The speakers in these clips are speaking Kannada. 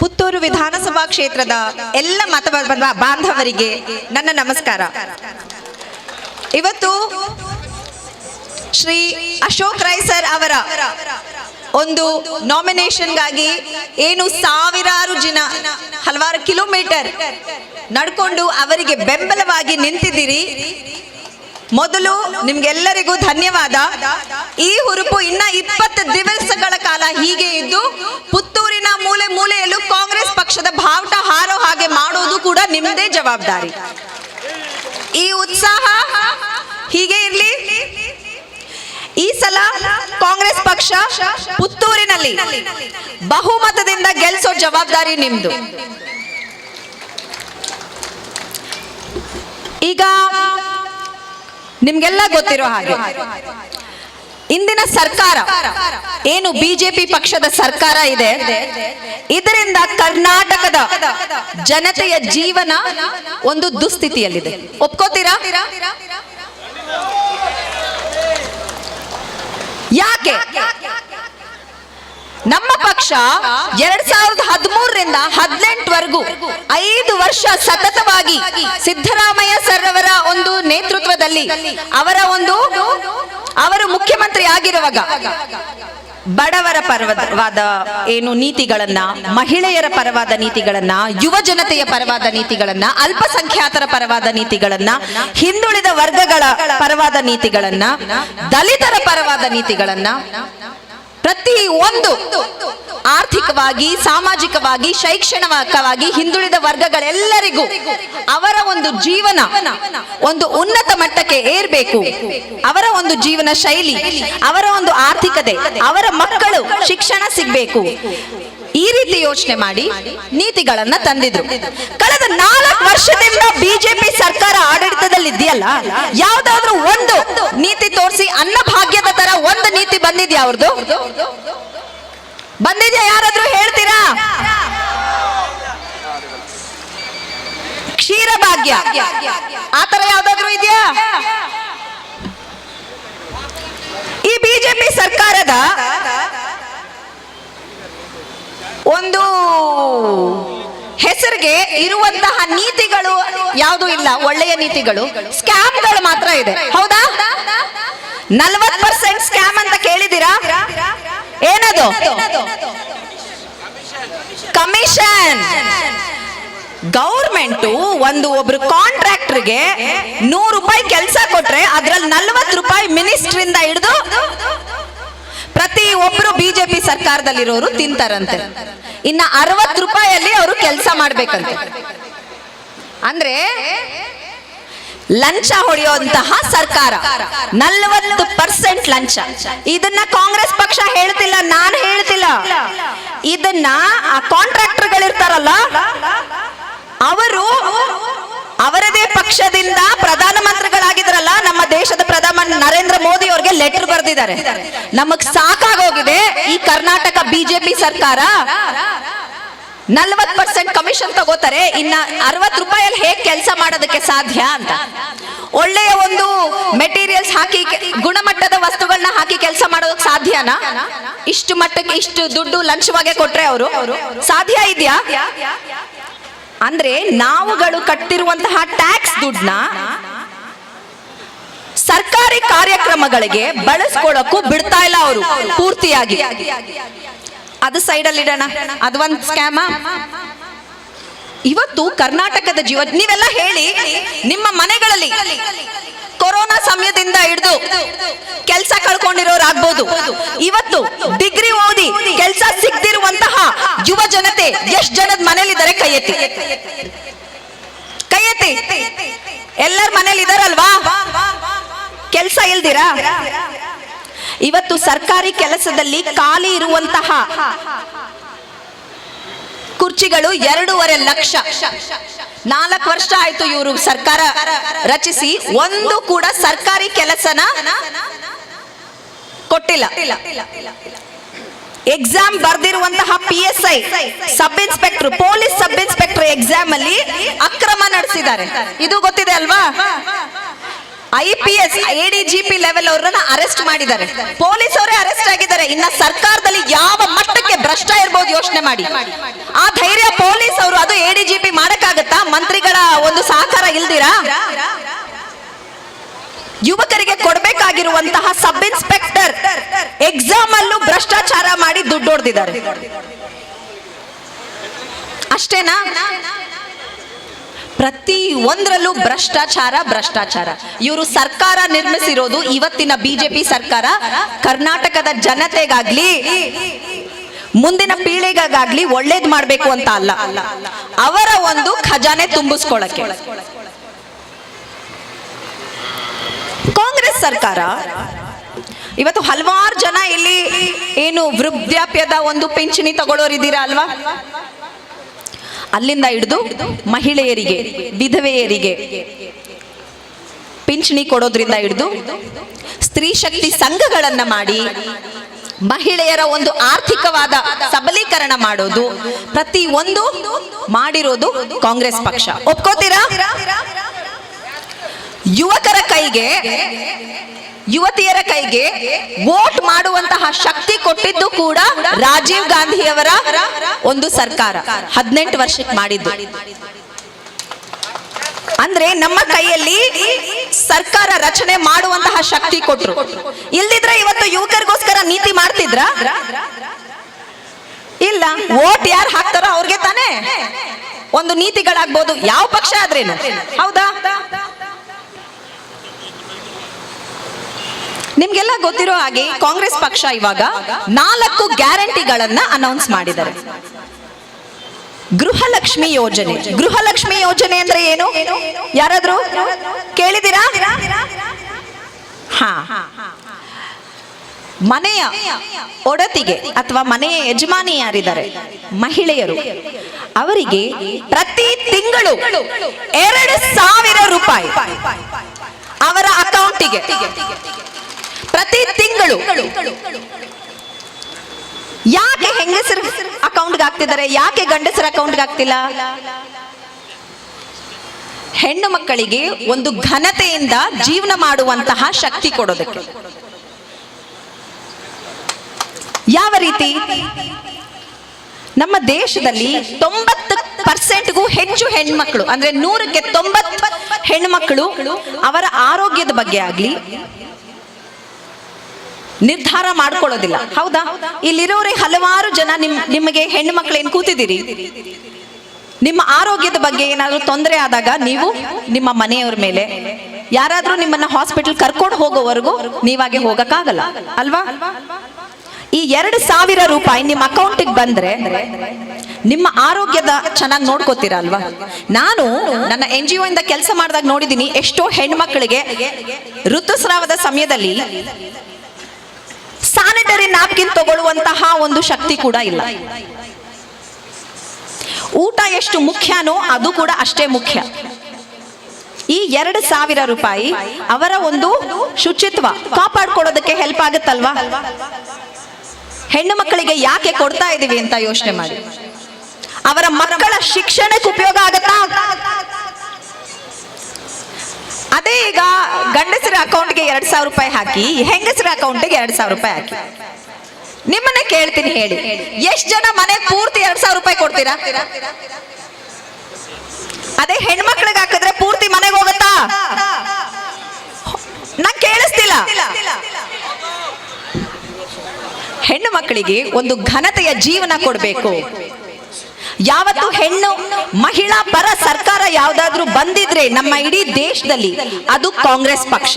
ಪುತ್ತೂರು ವಿಧಾನಸಭಾ ಕ್ಷೇತ್ರದ ಎಲ್ಲ ಮತ ಬಾಂಧವರಿಗೆ ನನ್ನ ನಮಸ್ಕಾರ. ಇವತ್ತು ಶ್ರೀ ಅಶೋಕ್ ರೈ ಸರ್ ಅವರ ಒಂದು ನಾಮಿನೇಷನ್ಗಾಗಿ ಏನು ಸಾವಿರಾರು ಜನ ಹಲವಾರು ಕಿಲೋಮೀಟರ್ ನಡ್ಕೊಂಡು ಅವರಿಗೆ ಬೆಂಬಲವಾಗಿ ನಿಂತಿದ್ದೀರಿ. ಮೊದಲು ನಿಮ್ಗೆಲ್ಲರಿಗೂ ಧನ್ಯವಾದ. ಈ ಹುರುಪು ಇನ್ನ 20 ದಿವಸಗಳ ಕಾಲ ಹೀಗೆ ಇದ್ದು ಪುತ್ತೂರಿನ ಮೂಲೆ ಮೂಲೆಯಲ್ಲೂ ಕಾಂಗ್ರೆಸ್ ಪಕ್ಷದ ಬಾವುಟ ಹಾರೋ ಹಾಗೆ ಮಾಡುವುದು ಕೂಡ ನಿಮ್ಮದೇ ಜವಾಬ್ದಾರಿ. ಈ ಉತ್ಸಾಹ ಹೀಗೆ ಇರ್ಲಿ. ಈ ಸಲ ಕಾಂಗ್ರೆಸ್ ಪಕ್ಷ ಪುತ್ತೂರಿನಲ್ಲಿ ಬಹುಮತದಿಂದ ಗೆಲ್ಲಿಸೋ ಜವಾಬ್ದಾರಿ ನಿಮ್ದು. ಈಗ ನಿಮ್ಗೆಲ್ಲ ಗೊತ್ತಿರೋ ಹಾಗೆ ಇಂದಿನ ಸರ್ಕಾರ ಏನು ಬಿಜೆಪಿ ಪಕ್ಷದ ಸರ್ಕಾರ ಇದೆ, ಇದರಿಂದ ಕರ್ನಾಟಕದ ಜನತೆಯ ಜೀವನ ಒಂದು ದುಸ್ಥಿತಿಯಲ್ಲಿದೆ. ಒಪ್ಕೋತೀರಾ? ಯಾಕೆ? ನಮ್ಮ ಪಕ್ಷ 2013ರಿಂದ 2018ವರೆಗೂ 5 ವರ್ಷ ಸತತವಾಗಿ ಸಿದ್ದರಾಮಯ್ಯ ಸರ್ ಅವರ ಒಂದು ನೇತೃತ್ವದಲ್ಲಿ ಅವರು ಮುಖ್ಯಮಂತ್ರಿ ಆಗಿರುವಾಗ ಬಡವರ ಪರವಾದ ಏನು ನೀತಿಗಳನ್ನ, ಮಹಿಳೆಯರ ಪರವಾದ ನೀತಿಗಳನ್ನ, ಯುವ ಜನತೆಯ ಪರವಾದ ನೀತಿಗಳನ್ನ, ಅಲ್ಪಸಂಖ್ಯಾತರ ಪರವಾದ ನೀತಿಗಳನ್ನ, ಹಿಂದುಳಿದ ವರ್ಗಗಳ ಪರವಾದ ನೀತಿಗಳನ್ನ, ದಲಿತರ ಪರವಾದ ನೀತಿಗಳನ್ನ, ಪ್ರತಿ ಒಂದು ಆರ್ಥಿಕವಾಗಿ, ಸಾಮಾಜಿಕವಾಗಿ, ಶೈಕ್ಷಣಿಕವಾಗಿ ಹಿಂದುಳಿದ ವರ್ಗಗಳೆಲ್ಲರಿಗೂ ಅವರ ಒಂದು ಜೀವನ ಒಂದು ಉನ್ನತ ಮಟ್ಟಕ್ಕೆ ಏರ್ಬೇಕು, ಅವರ ಒಂದು ಜೀವನ ಶೈಲಿ, ಅವರ ಒಂದು ಆರ್ಥಿಕತೆ, ಅವರ ಮಕ್ಕಳು ಶಿಕ್ಷಣ ಸಿಗ್ಬೇಕು, ಈ ರೀತಿ ಯೋಚನೆ ಮಾಡಿ ನೀತಿಗಳನ್ನ ತಂದಿದ್ರು. ಕಳೆದ 4 ವರ್ಷದಿಂದ ಬಿಜೆಪಿ ಸರ್ಕಾರ ಆಡಳಿತದಲ್ಲಿ ಇದೆಯಲ್ಲ, ಯಾವ್ದಾದ್ರು ಒಂದು ನೀತಿ ತೋರಿಸಿ. ಅನ್ನಭಾಗ್ಯದ ತರ ಒಂದು ನೀತಿ ಬಂದಿದ್ಯಾ? ಅವ್ರದ್ದು ಬಂದಿದ್ಯಾ? ಯಾರಾದ್ರೂ ಹೇಳ್ತೀರಾ? ಕ್ಷೀರಭಾಗ್ಯ ಆತರ ಯಾವ್ದಾದ್ರು ಇದೆಯಾ? ಈ ಬಿಜೆಪಿ ಸರ್ಕಾರದ ಒಂದು ಹೆಸರಿಗೆ ಇರುವಂತಹ ನೀತಿಗಳು ಯಾವುದು ಇಲ್ಲ. ಒಳ್ಳೆಯ ನೀತಿಗಳು, ಸ್ಕ್ಯಾಮ್ಗಳು ಮಾತ್ರ ಇದೆ. ಹೌದಾ? 40% ಸ್ಕ್ಯಾಮ್ ಅಂತ ಕೇಳಿದ್ದೀರಾ? ಏನದು? ಕಮಿಷನ್. ಗೌರ್ಮೆಂಟ್ ಒಬ್ರು ಕಾಂಟ್ರಾಕ್ಟರ್ಗೆ 100 ರೂಪಾಯಿ ಕೆಲಸ ಕೊಟ್ರೆ ಅದ್ರಲ್ಲಿ 40 ರೂಪಾಯಿ ಮಿನಿಸ್ಟ್ರಿಂದ ಹಿಡಿದು ಪ್ರತಿ ಒಬ್ರು ಬಿಜೆಪಿ ಸರ್ಕಾರದಲ್ಲಿರೋರು ತಿಂತಾರಂತೆ. ಇನ್ನ 60 ರೂಪಾಯಲ್ಲಿ ಅವರು ಕೆಲಸ ಮಾಡ್ಬೇಕಂತೆ. ಅಂದ್ರೆ ಲಂಚ ಹೊಡೆಯುವಂತಹ ಸರ್ಕಾರ. 40% ಲಂಚ. ಇದನ್ನ ಕಾಂಗ್ರೆಸ್ ಪಕ್ಷ ಹೇಳ್ತಿಲ್ಲ, ನಾನು ಹೇಳ್ತಿಲ್ಲ. ಇದನ್ನ ಆ ಕಾಂಟ್ರಾಕ್ಟರ್ಗಳಿರ್ತಾರಲ್ಲ, ಅವರು ಅವರದೇ ಪಕ್ಷದಿಂದ ಪ್ರಧಾನಮಂತ್ರಿಗಳಾಗಿದ್ರಲ್ಲ, ನಮ್ಮ ದೇಶದ ಪ್ರಧಾನಿ ನರೇಂದ್ರ ಮೋದಿ ಅವರಿಗೆ ಲೆಟರ್ ಬರೆದಿದ್ದಾರೆ. ನಮಗ್ ಸಾಕಾಗೋಗಿದೆ ಈ ಕರ್ನಾಟಕ ಬಿಜೆಪಿ ಸರ್ಕಾರ 40% ಕಮಿಷನ್ ತಗೋತಾರೆ, ಇನ್ನ 60 ರೂಪಾಯಲ್ಲಿ ಹೇಗೆ ಕೆಲಸ ಮಾಡೋದಕ್ಕೆ ಸಾಧ್ಯ ಅಂತ. ಒಳ್ಳೆಯ ಒಂದು ಮೆಟೀರಿಯಲ್ಸ್ ಹಾಕಿ, ಗುಣಮಟ್ಟದ ವಸ್ತುಗಳನ್ನ ಹಾಕಿ ಕೆಲಸ ಮಾಡೋದಕ್ಕೆ ಸಾಧ್ಯನಾ? ಇಷ್ಟು ಮಟ್ಟಕ್ಕೆ ಇಷ್ಟು ದುಡ್ಡು ಲಂಚವಾಗಿ ಕೊಟ್ರೆ ಅವರು ಸಾಧ್ಯ ಇದೆಯಾ? ಅಂದ್ರೆ ನಾವುಗಳು ಕಟ್ಟಿರುವಂತಹ ಟ್ಯಾಕ್ಸ್ ದುಡ್ಡನ್ನ ಸರ್ಕಾರಿ ಕಾರ್ಯಕ್ರಮಗಳಿಗೆ ಬಳಸ್ಕೊಳ್ಳಕ್ಕೂ ಬಿಡ್ತಾ ಇಲ್ಲ ಅವರು ಪೂರ್ತಿಯಾಗಿ. ಅದು ಸೈಡಲ್ಲಿ ಇಡೋಣ, ಅದು ಒಂದು ಸ್ಕ್ಯಾಮ. ಇವತ್ತು ಕರ್ನಾಟಕದ ಜೀವ ನೀವೆಲ್ಲ ಹೇಳಿ, ನಿಮ್ಮ ಮನೆಗಳಲ್ಲಿ ಕೊರೋನಾ ಸಮಯದಿಂದ ಹಿಡಿದು ಕೆಲಸ ಕಳ್ಕೊಂಡಿರೋರಾಗ್ಬೋದು, ಇವತ್ತು ಡಿಗ್ರಿ ಓದಿ ಕೆಲಸ ಸಿಗದಿರುವಂತಹ ಯುವ ಜನತೆ ಎಷ್ಟು ಜನದ ಮನೇಲಿದ್ದಾರೆ? ಕೈ ಎತ್ತಿ, ಕೈ ಎತ್ತಿ. ಎಲ್ಲರ ಮನೇಲಿ ಇದಾರಲ್ವಾ? ಕೆಲಸ ಇಲ್ದಿರಾ? ಇವತ್ತು ಸರ್ಕಾರಿ ಕೆಲಸದಲ್ಲಿ ಖಾಲಿ ಇರುವಂತಹ ಕುರ್ಚಿಗಳು 2.5 ಲಕ್ಷ. 4 ವರ್ಷ ಆಯ್ತು ಇವರು ಸರ್ಕಾರ ರಚಿಸಿ, ಒಂದು ಕೂಡ ಸರ್ಕಾರಿ ಕೆಲಸನ ಕೊಟ್ಟಿಲ್ಲ. ಎಕ್ಸಾಮ್ ಬರ್ದಿರುವಂತಹ PSI sub inspector, police sub inspector exam ಅಲ್ಲಿ ಅಕ್ರಮ ನಡೆಸಿದ್ದಾರೆ. ಇದು ಗೊತ್ತಿದೆ ಅಲ್ವಾ? IPS ADGP ಲೆವೆಲ್ ಅವರನ್ನ ಅರೆಸ್ಟ್ ಮಾಡಿದ್ದಾರೆ, ಪೊಲೀಸ್ ಅವರೇ ಅರೆಸ್ಟ್ ಆಗಿದ್ದಾರೆ. ಇನ್ನ ಸರ್ಕಾರದಲ್ಲಿ ಯಾವ ಮಟ್ಟಕ್ಕೆ ಭ್ರಷ್ಟ ಇರಬಹುದು ಯೋಚನೆ ಮಾಡಿ. ಆ ಧೈರ್ಯ ಪೊಲೀಸ್ ಅವರು, ಅದು ADGP ಮಾಡಕ್ಕಾಗತ್ತಾ? ಮಂತ್ರಿಗಳ ಒಂದು ಸಹಕಾರ ಇಲ್ದಿರಾ? ಯುವಕರಿಗೆ ಕೊಡಬೇಕಾಗಿರುವಂತಹ ಸಬ್ ಇನ್ಸ್ಪೆಕ್ಟರ್ ಎಕ್ಸಾಮ್ ಅಲ್ಲೂ ಭ್ರಷ್ಟಾಚಾರ ಮಾಡಿ ದುಡ್ಡು ಹೊಡೆದಿದ್ದಾರೆ. ಅಷ್ಟೇನಾ? ಪ್ರತಿ ಒಂದರಲ್ಲೂ ಭ್ರಷ್ಟಾಚಾರ. ಇವರು ಸರ್ಕಾರ ನಿರ್ಮಿಸಿರೋದು, ಇವತ್ತಿನ ಬಿಜೆಪಿ ಸರ್ಕಾರ ಕರ್ನಾಟಕದ ಜನತೆಗಾಗ್ಲಿ ಮುಂದಿನ ಪೀಳಿಗೆಗಾಗ್ಲಿ ಒಳ್ಳೇದ್ ಮಾಡ್ಬೇಕು ಅಂತ ಅಲ್ಲ, ಅವರ ಒಂದು ಖಜಾನೆ ತುಂಬಿಸ್ಕೊಳ್ಳಕ್ಕೆ. ಕಾಂಗ್ರೆಸ್ ಸರ್ಕಾರ ಇವತ್ತು ಹಲವಾರು ಜನ ಇಲ್ಲಿ ಏನು ವೃದ್ಧಾಪ್ಯದ ಒಂದು ಪಿಂಚಣಿ ತಗೊಳ್ಳೋರಿದ್ದೀರಾ ಅಲ್ವಾ, ಅಲ್ಲಿಂದ ಹಿಡಿದು ಮಹಿಳೆಯರಿಗೆ, ವಿಧವೆಯರಿಗೆ ಪಿಂಚಣಿ ಕೊಡೋದ್ರಿಂದ ಹಿಡಿದು ಸ್ತ್ರೀ ಶಕ್ತಿ ಸಂಘಗಳನ್ನ ಮಾಡಿ ಮಹಿಳೆಯರ ಒಂದು ಆರ್ಥಿಕವಾದ ಸಬಲೀಕರಣ ಮಾಡೋದು, ಪ್ರತಿ ಒಂದು ಮಾಡಿರೋದು ಕಾಂಗ್ರೆಸ್ ಪಕ್ಷ. ಒಪ್ಕೋತೀರಾ? ಯುವತಿಯರ ಕೈಗೆ ವೋಟ್ ಮಾಡುವಂತಹ ಶಕ್ತಿ ಕೊಟ್ಟಿದ್ದು ಕೂಡ ರಾಜೀವ್ ಗಾಂಧಿಯವರ ಒಂದು ಸರ್ಕಾರ 18 ವರ್ಷಕ್ಕೆ ಮಾಡಿದ್ದು. ಅಂದ್ರೆ ನಮ್ಮ ಕೈಯಲ್ಲಿ ಸರ್ಕಾರ ರಚನೆ ಮಾಡುವಂತಹ ಶಕ್ತಿ ಕೊಟ್ರು. ಇಲ್ದಿದ್ರೆ ಇವತ್ತು ಯುವಕರಿಗೋಸ್ಕರ ನೀತಿ ಮಾಡ್ತಿದ್ರ? ಇಲ್ಲ. ವೋಟ್ ಯಾರು ಹಾಕ್ತಾರೋ ಅವ್ರಿಗೆ ತಾನೇ ಒಂದು ನೀತಿಗಳಾಗ್ಬೋದು, ಯಾವ ಪಕ್ಷ ಆದ್ರೇನು. ಹೌದಾ? ನಿಮ್ಗೆಲ್ಲ ಗೊತ್ತಿರೋ ಹಾಗೆ ಕಾಂಗ್ರೆಸ್ ಪಕ್ಷ ಇವಾಗ 4 ಗ್ಯಾರಂಟಿಗಳನ್ನ ಅನೌನ್ಸ್ ಮಾಡಿದ್ದಾರೆ. ಗೃಹಲಕ್ಷ್ಮಿ ಯೋಜನೆ ಅಂದ್ರೆ ಏನು? ಯಾರಾದ್ರೂ ಕೇಳಿದಿರಾ? ಮನೆಯ ಒಡತಿಗೆ ಅಥವಾ ಮನೆಯ ಯಜಮಾನಿ ಯಾರಿದ್ದಾರೆ, ಮಹಿಳೆಯರು, ಅವರಿಗೆ ಪ್ರತಿ ತಿಂಗಳು 2,000 ರೂಪಾಯಿ ಅವರ ಅಕೌಂಟಿಗೆ ಪ್ರತಿ ತಿಂಗಳು. ಯಾಕೆ ಹೆಂಗಸರ ಅಕೌಂಟ್ಗೆ ಹಾಕ್ತಿದ್ದಾರೆ, ಯಾಕೆ ಗಂಡಸರ ಅಕೌಂಟ್ಗೆ ಹಾಕ್ತಿಲ್ಲ? ಹೆಣ್ಣು ಮಕ್ಕಳಿಗೆ ಒಂದು ಘನತೆಯಿಂದ ಜೀವನ ಮಾಡುವಂತಹ ಶಕ್ತಿ ಕೊಡೋದಕ್ಕೆ. ಯಾವ ರೀತಿ? ನಮ್ಮ ದೇಶದಲ್ಲಿ 90%ಗೂ ಹೆಚ್ಚು ಹೆಣ್ಮಕ್ಳು, ಅಂದ್ರೆ 100ಕ್ಕೆ 90 ಹೆಣ್ಮಕ್ಳು ಅವರ ಆರೋಗ್ಯದ ಬಗ್ಗೆ ಆಗ್ಲಿ ನಿರ್ಧಾರ ಮಾಡ್ಕೊಳ್ಳೋದಿಲ್ಲ. ಹೌದಾ? ಇಲ್ಲಿರೋರೇ ಹಲವಾರು ಜನ ನಿಮಗೆ ಹೆಣ್ಣು ಮಕ್ಕಳು ಏನ್ ಕೂತಿದ್ದೀರಿ, ನಿಮ್ಮ ಆರೋಗ್ಯದ ಬಗ್ಗೆ ಏನಾದ್ರೂ ತೊಂದರೆ ಆದಾಗ ನೀವು ನಿಮ್ಮ ಮನೆಯವ್ರ ಮೇಲೆ, ಯಾರಾದ್ರೂ ನಿಮ್ಮನ್ನ ಹಾಸ್ಪಿಟಲ್ ಕರ್ಕೊಂಡು ಹೋಗೋವರೆಗೂ ನೀವಾಗೆ ಹೋಗಕ್ಕಾಗಲ್ಲ ಅಲ್ವಾ? ಈ 2,000 ರೂಪಾಯಿ ನಿಮ್ಮ ಅಕೌಂಟಿಗೆ ಬಂದ್ರೆ ನಿಮ್ಮ ಆರೋಗ್ಯದ ಚೆನ್ನಾಗಿ ನೋಡ್ಕೋತೀರಾ ಅಲ್ವಾ? ನಾನು ನನ್ನ NGO ಇಂದ ಕೆಲಸ ಮಾಡಿದಾಗ ನೋಡಿದೀನಿ, ಎಷ್ಟೋ ಹೆಣ್ಮಕ್ಳಿಗೆ ಋತುಸ್ರಾವದ ಸಮಯದಲ್ಲಿ ಸ್ಯಾನಿಟರಿ ನ್ಯಾಪ್ಕಿನ್ ತಗೊಳ್ಳುವಂತಹ ಒಂದು ಶಕ್ತಿ ಕೂಡ ಇಲ್ಲ. ಊಟ ಎಷ್ಟು ಮುಖ್ಯನೋ ಅದು ಕೂಡ ಅಷ್ಟೇ ಮುಖ್ಯ. ಈ 2,000 ರೂಪಾಯಿ ಅವರ ಒಂದು ಶುಚಿತ್ವ ಕಾಪಾಡ್ಕೊಳ್ಳೋದಕ್ಕೆ ಹೆಲ್ಪ್ ಆಗುತ್ತಲ್ವಾ? ಹೆಣ್ಣು ಮಕ್ಕಳಿಗೆ ಯಾಕೆ ಕೊಡ್ತಾ ಇದೀವಿ ಅಂತ ಯೋಚನೆ ಮಾಡಿ. ಅವರ ಮಕ್ಕಳ ಶಿಕ್ಷಣಕ್ಕೆ ಉಪಯೋಗ ಆಗತ್ತಾ? ಅದೇ ಈಗ ಗಂಡಸರ ಅಕೌಂಟ್ಗೆ 2,000 ರೂಪಾಯಿ ಹಾಕಿ, ಹೆಂಗಸರ ಅಕೌಂಟ್ಗೆ 2,000 ರೂಪಾಯಿ ಹಾಕಿ. ನಿಮ್ಮನ್ನೇ ಕೇಳ್ತೀನಿ, ಹೇಳಿ, ಎಷ್ಟು ಜನ ಮನೆ ಪೂರ್ತಿ 2,000 ರೂಪಾಯಿ ಕೊಡ್ತೀರಾ? ಅದೇ ಹೆಣ್ಮಕ್ಳಿಗೆ ಹಾಕಿದ್ರೆ ಪೂರ್ತಿ ಮನೆಗೆ ಹೋಗುತ್ತಾ? ನಂಗೆ ಕೇಳಿಸ್ತಿಲ್ಲ. ಹೆಣ್ಣು ಮಕ್ಕಳಿಗೆ ಒಂದು ಘನತೆಯ ಜೀವನ ಕೊಡಬೇಕು. ಯಾವತ್ತು ಹೆಣ್ಣು ಮಹಿಳಾ ಪರ ಸರ್ಕಾರ ಯಾವ್ದಾದ್ರೂ ಬಂದಿದ್ರೆ ನಮ್ಮ ಇಡೀ ದೇಶದಲ್ಲಿ ಅದು ಕಾಂಗ್ರೆಸ್ ಪಕ್ಷ.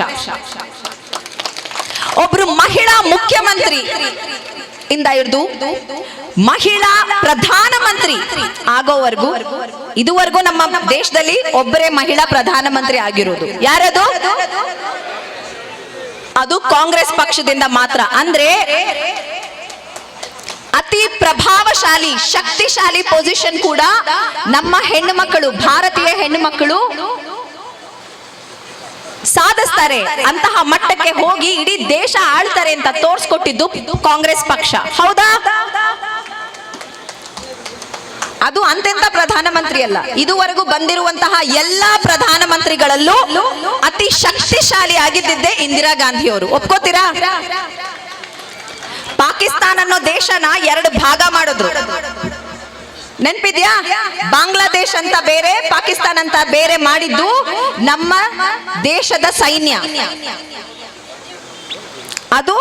ಒಬ್ರು ಮಹಿಳಾ ಮುಖ್ಯಮಂತ್ರಿ ಇಂದ ಹಿಡಿದು ಮಹಿಳಾ ಪ್ರಧಾನಮಂತ್ರಿ ಆಗೋವರೆಗೂ ಇದುವರೆಗೂ ನಮ್ಮ ದೇಶದಲ್ಲಿ ಒಬ್ಬರೇ ಮಹಿಳಾ ಪ್ರಧಾನಮಂತ್ರಿ ಆಗಿರೋದು. ಯಾರದು? ಅದು ಕಾಂಗ್ರೆಸ್ ಪಕ್ಷದಿಂದ ಮಾತ್ರ. ಅಂದ್ರೆ ಅತಿ ಪ್ರಭಾವಶಾಲಿ ಶಕ್ತಿಶಾಲಿ ಪೊಸಿಷನ್ ಕೂಡ ನಮ್ಮ ಹೆಣ್ಣು ಮಕ್ಕಳು, ಭಾರತೀಯ ಹೆಣ್ಣು ಮಕ್ಕಳು ಸಾಧಿಸ್ತಾರೆ. ಅಂತಹ ಮಟ್ಟಕ್ಕೆ ಹೋಗಿ ಇಡೀ ದೇಶ ಆಳ್ತಾರೆ ಅಂತ ತೋರ್ಸ್ಕೊಟ್ಟಿದ್ದು ಕಾಂಗ್ರೆಸ್ ಪಕ್ಷ. ಹೌದಾ? ಅದು ಅಂತೆಂತ ಪ್ರಧಾನಮಂತ್ರಿ ಅಲ್ಲ, ಇದುವರೆಗೂ ಬಂದಿರುವಂತಹ ಎಲ್ಲಾ ಪ್ರಧಾನಮಂತ್ರಿಗಳಲ್ಲೂ ಅತಿ ಶಕ್ತಿಶಾಲಿ ಆಗಿದ್ದಿದ್ದೇ ಇಂದಿರಾ ಗಾಂಧಿ ಅವರು. ಒಪ್ಕೋತೀರಾ? ಪಾಕಿಸ್ತಾನ ಅನ್ನೋ ದೇಶನ 2 ಭಾಗ ಮಾಡಿದ್ರು, ನೆನ್ಪಿದ್ಯಾ? ಬಾಂಗ್ಲಾದೇಶ್ ಅಂತ ಬೇರೆ, ಪಾಕಿಸ್ತಾನ ಅಂತ ಬೇರೆ ಮಾಡಿದ್ದು ನಮ್ಮ ದೇಶದ ಸೈನ್ಯ. ಅದು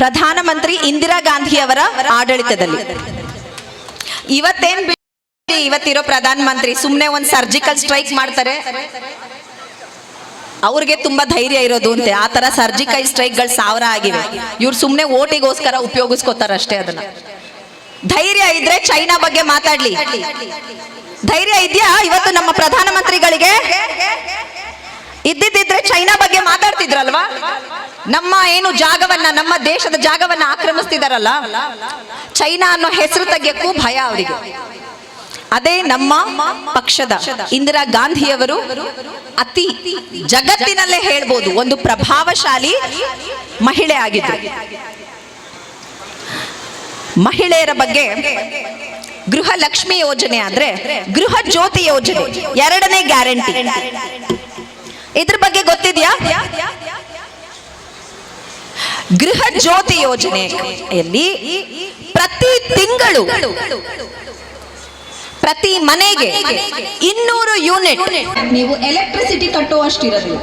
ಪ್ರಧಾನಮಂತ್ರಿ ಇಂದಿರಾ ಗಾಂಧಿ ಅವರ ಆಡಳಿತದಲ್ಲಿ. ಇವತ್ತಿರೋ ಪ್ರಧಾನಮಂತ್ರಿ ಸುಮ್ನೆ ಒಂದು ಸರ್ಜಿಕಲ್ ಸ್ಟ್ರೈಕ್ ಮಾಡ್ತಾರೆ, ಅವ್ರಿಗೆ ತುಂಬಾ ಧೈರ್ಯ ಇರೋದು ಅಂತೆ. ಆ ತರ ಸರ್ಜಿಕಲ್ ಸ್ಟ್ರೈಕ್ಗಳು 1000 ಆಗಿವೆ. ಇವ್ರು ಸುಮ್ನೆ ಓಟಿಗೋಸ್ಕರ ಉಪಯೋಗಿಸ್ಕೋತಾರ ಅಷ್ಟೇ. ಅದನ್ನ ಧೈರ್ಯ ಇದ್ರೆ ಚೈನಾ ಬಗ್ಗೆ ಮಾತಾಡ್ಲಿ. ಧೈರ್ಯ ಇದೆಯಾ ಇವತ್ತು ನಮ್ಮ ಪ್ರಧಾನಮಂತ್ರಿಗಳಿಗೆ? ಇದ್ದಿದ್ರೆ ಚೈನಾ ಬಗ್ಗೆ ಮಾತಾಡ್ತಿದ್ರಲ್ವಾ? ನಮ್ಮ ಏನು ಜಾಗವನ್ನ, ನಮ್ಮ ದೇಶದ ಜಾಗವನ್ನ ಆಕ್ರಮಿಸ್ತಿದಾರಲ್ಲ, ಚೈನಾ ಅನ್ನೋ ಹೆಸರು ತೆಗೆಯಕ್ಕೂ ಭಯ ಅವರಿಗೆ. ಅದೇ ನಮ್ಮ ಪಕ್ಷದ ಇಂದಿರಾ ಗಾಂಧಿಯವರು ಅತಿ ಜಗತ್ತಿನಲ್ಲೇ ಹೇಳ್ಬೋದು ಒಂದು ಪ್ರಭಾವಶಾಲಿ ಮಹಿಳೆ ಆಗಿದ್ರು. ಮಹಿಳೆಯರ ಬಗ್ಗೆ ಗೃಹ ಲಕ್ಷ್ಮಿ ಯೋಜನೆ ಆದ್ರೆ ಗೃಹ ಜ್ಯೋತಿ ಯೋಜನೆ 2ನೇ ಗ್ಯಾರಂಟಿ. ಇದ್ರ ಬಗ್ಗೆ ಗೊತ್ತಿದ್ಯಾ? ಗೃಹ ಜ್ಯೋತಿ ಯೋಜನೆಯಲ್ಲಿ ಪ್ರತಿ ತಿಂಗಳು ಪ್ರತಿ ಮನೆಗೆ 200 ಯೂನಿಟ್ ನೀವು ಎಲೆಕ್ಟ್ರಿಸಿಟಿ ಕಟ್ಟುವಷ್ಟಿರೋದು.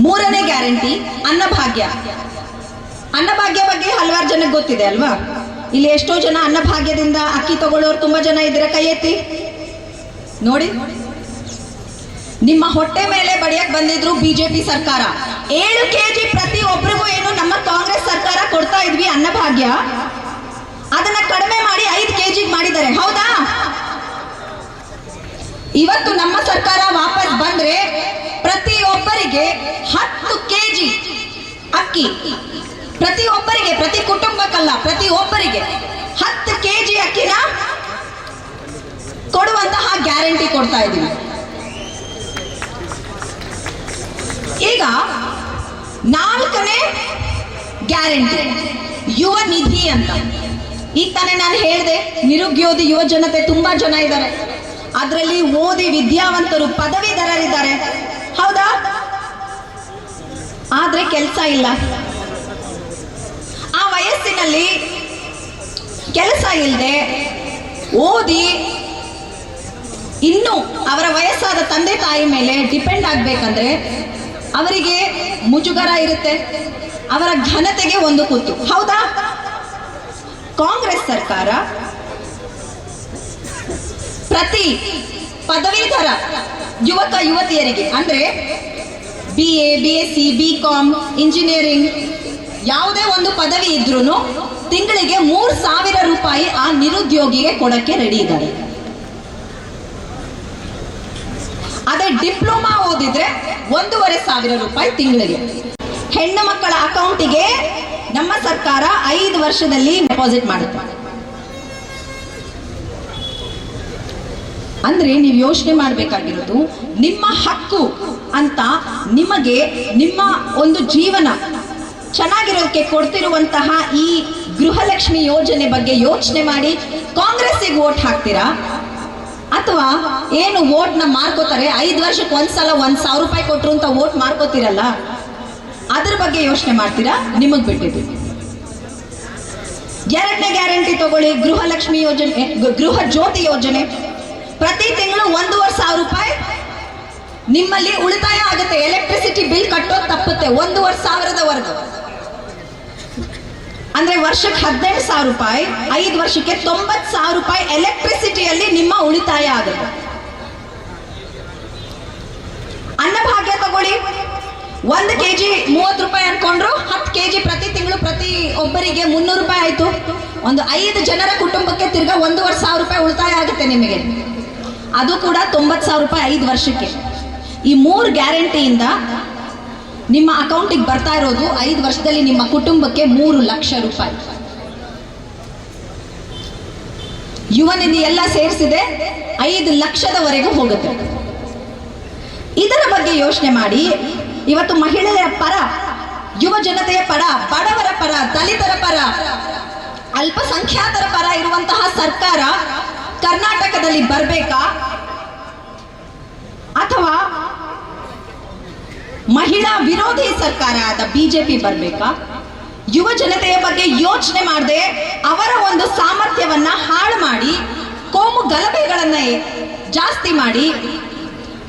3ನೇ ಗ್ಯಾರಂಟಿ ಅನ್ನಭಾಗ್ಯ. ಅನ್ನಭಾಗ್ಯ ಬಗ್ಗೆ ಹಲವಾರು ಜನಕ್ಕೆ ಗೊತ್ತಿದೆ ಅಲ್ವಾ? ಇಲ್ಲಿ ಎಷ್ಟೋ ಜನ ಅನ್ನಭಾಗ್ಯದಿಂದ ಅಕ್ಕಿ ತಗೊಳ್ಳೋರು ತುಂಬಾ ಜನ ಇದ್ರೆ ಕೈ ಎತ್ತಿ ನೋಡಿ. ನಿಮ್ಮ ಹೊಟ್ಟೆ ಮೇಲೆ ಬಡಿಯಕ್ ಬಂದಿದ್ರು ಬಿಜೆಪಿ ಸರ್ಕಾರ. 7 kg ಪ್ರತಿ ಒಬ್ಬರಿಗೂ ಏನು ನಮ್ಮ ಕಾಂಗ್ರೆಸ್ ಸರ್ಕಾರ ಕೊಡ್ತಾ ಇದ್ವಿ ಅನ್ನಭಾಗ್ಯ, ಅದನ್ನ ಕಡಿಮೆ ಮಾಡಿ 5 kg ಮಾಡಿದ್ದಾರೆ, ಹೌದಾ? ಇವತ್ತು ನಮ್ಮ ಸರ್ಕಾರ ವಾಪಸ್ ಬಂದ್ರೆ ಪ್ರತಿ ಒಬ್ಬರಿಗೆ 10 kg ಅಕ್ಕಿ, ಪ್ರತಿ ಒಬ್ಬರಿಗೆ, ಪ್ರತಿ ಕುಟುಂಬಕ್ಕಲ್ಲ, ಪ್ರತಿ ಒಬ್ಬರಿಗೆ 10 kg ಅಕ್ಕಿನ ಕೊಡುವಂತಹ ಗ್ಯಾರಂಟಿ ಕೊಡ್ತಾ ಇದ್ದೀವಿ. ಈಗ 4ನೇ ಗ್ಯಾರಂಟಿ ಯುವ ನಿಧಿ ಅಂತ. ಈಗ ತಾನೇ ನಾನು ಹೇಳಿದೆ, ನಿರುದ್ಯೋಗಿ ಯುವ ಜನತೆ ತುಂಬಾ ಜನ ಇದ್ದಾರೆ. ಅದರಲ್ಲಿ ಓದಿ ವಿದ್ಯಾವಂತರು ಪದವೀಧರರಿದ್ದಾರೆ, ಹೌದಾ? ಆದ್ರೆ ಕೆಲಸ ಇಲ್ಲ. ಆ ವಯಸ್ಸಿನಲ್ಲಿ ಕೆಲಸ ಇಲ್ಲದೆ ಓದಿ ಇನ್ನು ಅವರ ವಯಸ್ಸಾದ ತಂದೆ ತಾಯಿ ಮೇಲೆ ಡಿಪೆಂಡ್ ಆಗ್ಬೇಕಂದ್ರೆ ಅವರಿಗೆ ಮುಜುಗರ ಇರುತ್ತೆ, ಅವರ ಘನತೆಗೆ ಒಂದು ಕುತ್ತು, ಹೌದಾ? ಕಾಂಗ್ರೆಸ್ ಸರ್ಕಾರ ಪ್ರತಿ ಪದವೀಧರ ಯುವಕ ಯುವತಿಯರಿಗೆ ಅಂದ್ರೆ BA, BSc, BCom, ಇಂಜಿನಿಯರಿಂಗ್ ಯಾವುದೇ ಒಂದು ಪದವಿ ಇದ್ರೂ ತಿಂಗಳಿಗೆ 3000 ರೂಪಾಯಿ ಆ ನಿರುದ್ಯೋಗಿಗೆ ಕೊಡಕ್ಕೆ ರೆಡಿ ಇದ್ದಾರೆ. ಅದೇ ಡಿಪ್ಲೊಮಾ ಓದಿದ್ರೆ 1500 ರೂಪಾಯಿ ತಿಂಗಳಿಗೆ. ಹೆಣ್ಣು ಮಕ್ಕಳ ಅಕೌಂಟಿಗೆ ನಮ್ಮ ಸರ್ಕಾರ 5 ವರ್ಷದಲ್ಲಿ ಡೆಪಾಸಿಟ್ ಮಾಡುತ್ತೆ. ಅಂದ್ರೆ ನೀವು ಯೋಚನೆ ಮಾಡಬೇಕಾಗಿರೋದು, ನಿಮ್ಮ ಹಕ್ಕು ಅಂತ ನಿಮಗೆ ನಿಮ್ಮ ಒಂದು ಜೀವನ ಚೆನ್ನಾಗಿರೋದಕ್ಕೆ ಕೊಡ್ತಿರುವಂತಹ ಈ ಗೃಹಲಕ್ಷ್ಮಿ ಯೋಜನೆ ಬಗ್ಗೆ ಯೋಚನೆ ಮಾಡಿ ಕಾಂಗ್ರೆಸ್ಸಿಗೆ ವೋಟ್ ಹಾಕ್ತೀರಾ, ಅಥವಾ ಏನು ವೋಟ್ನ ಮಾರ್ಕೋತಾರೆ, 5 ವರ್ಷಕ್ಕೆ ಒಂದ್ಸಲ 1000 ರೂಪಾಯಿ ಕೊಟ್ರು ಅಂತ ವೋಟ್ ಮಾರ್ಕೋತಿರಲ್ಲ, ಅದ್ರ ಬಗ್ಗೆ ಯೋಚನೆ ಮಾಡ್ತೀರಾ? ನಿಮಗ್ ಬಿಟ್ಟಿದ್ದು. 2ನೇ ಗ್ಯಾರಂಟಿ ತಗೊಳ್ಳಿ, ಗೃಹಲಕ್ಷ್ಮಿ ಯೋಜನೆ, ಗೃಹ ಜ್ಯೋತಿ ಯೋಜನೆ. ಪ್ರತಿ ತಿಂಗಳು 1500 ರೂಪಾಯಿ ನಿಮ್ಮಲ್ಲಿ ಉಳಿತಾಯ ಆಗುತ್ತೆ. ಎಲೆಕ್ಟ್ರಿಸಿಟಿ ಬಿಲ್ ಕಟ್ಟೋದು ತಪ್ಪುತ್ತೆ 1500ವರೆಗೂ. ಅಂದ್ರೆ ವರ್ಷಕ್ಕೆ 18000 ರೂಪಾಯಿ, 5 ವರ್ಷಕ್ಕೆ 90000 ರೂಪಾಯಿ ಎಲೆಕ್ಟ್ರಿಸಿಟಿಯಲ್ಲಿ ನಿಮ್ಮ ಉಳಿತಾಯ ಆಗುತ್ತೆ. ಅನ್ನಭಾಗ್ಯ ತಗೊಳ್ಳಿ, 1 kg 30 ರೂಪಾಯಿ ಅನ್ಕೊಂಡ್ರು 10 kg ಪ್ರತಿ ತಿಂಗಳು ಪ್ರತಿ ಒಬ್ಬರಿಗೆ 300 ರೂಪಾಯಿ ಆಯ್ತು. ಒಂದು 5 ಜನರ ಕುಟುಂಬಕ್ಕೆ ತಿರ್ಗಾ 1500 ರೂಪಾಯಿ ಉಳಿತಾಯ ಆಗುತ್ತೆ ನಿಮಗೆ. ಅದು ಕೂಡ 90000 ರೂಪಾಯಿ 5 ವರ್ಷಕ್ಕೆ. ಈ 3 ಗ್ಯಾರಂಟಿಯಿಂದ ನಿಮ್ಮ ಅಕೌಂಟಿಗೆ ಬರ್ತಾ ಇರೋದು 5 ವರ್ಷದಲ್ಲಿ ನಿಮ್ಮ ಕುಟುಂಬಕ್ಕೆ 3 ಲಕ್ಷ ರೂಪಾಯಿ. ಯುವ ನಿಧಿ ಎಲ್ಲ ಸೇರಿಸಿದೆ 5 ಲಕ್ಷದವರೆಗೂ ಹೋಗುತ್ತೆ. ಇದರ ಬಗ್ಗೆ ಯೋಚನೆ ಮಾಡಿ, ಇವತ್ತು ಮಹಿಳೆಯರ ಪರ, ಯುವ ಜನತೆಯ ಪರ, ಬಡವರ ಪರ, ದಲಿತರ ಪರ ಅಲ್ಪಸಂಖ್ಯಾತರ ಪರ ಇರುವಂತಹ ಸರ್ಕಾರ ಕರ್ನಾಟಕದಲ್ಲಿ ಬರಬೇಕಾ ಅಥವಾ ಮಹಿಳಾ ವಿರೋಧಿ ಸರ್ಕಾರ ಆದ ಬಿಜೆಪಿ ಬರಬೇಕಾ? ಯುವ ಜನತೆಯ ಬಗ್ಗೆ ಯೋಚನೆ ಮಾಡದೆ ಅವರ ಒಂದು ಸಾಮರ್ಥ್ಯವನ್ನ ಹಾಳು ಮಾಡಿ ಕೋಮು ಗಲಭೆಗಳನ್ನ ಜಾಸ್ತಿ ಮಾಡಿ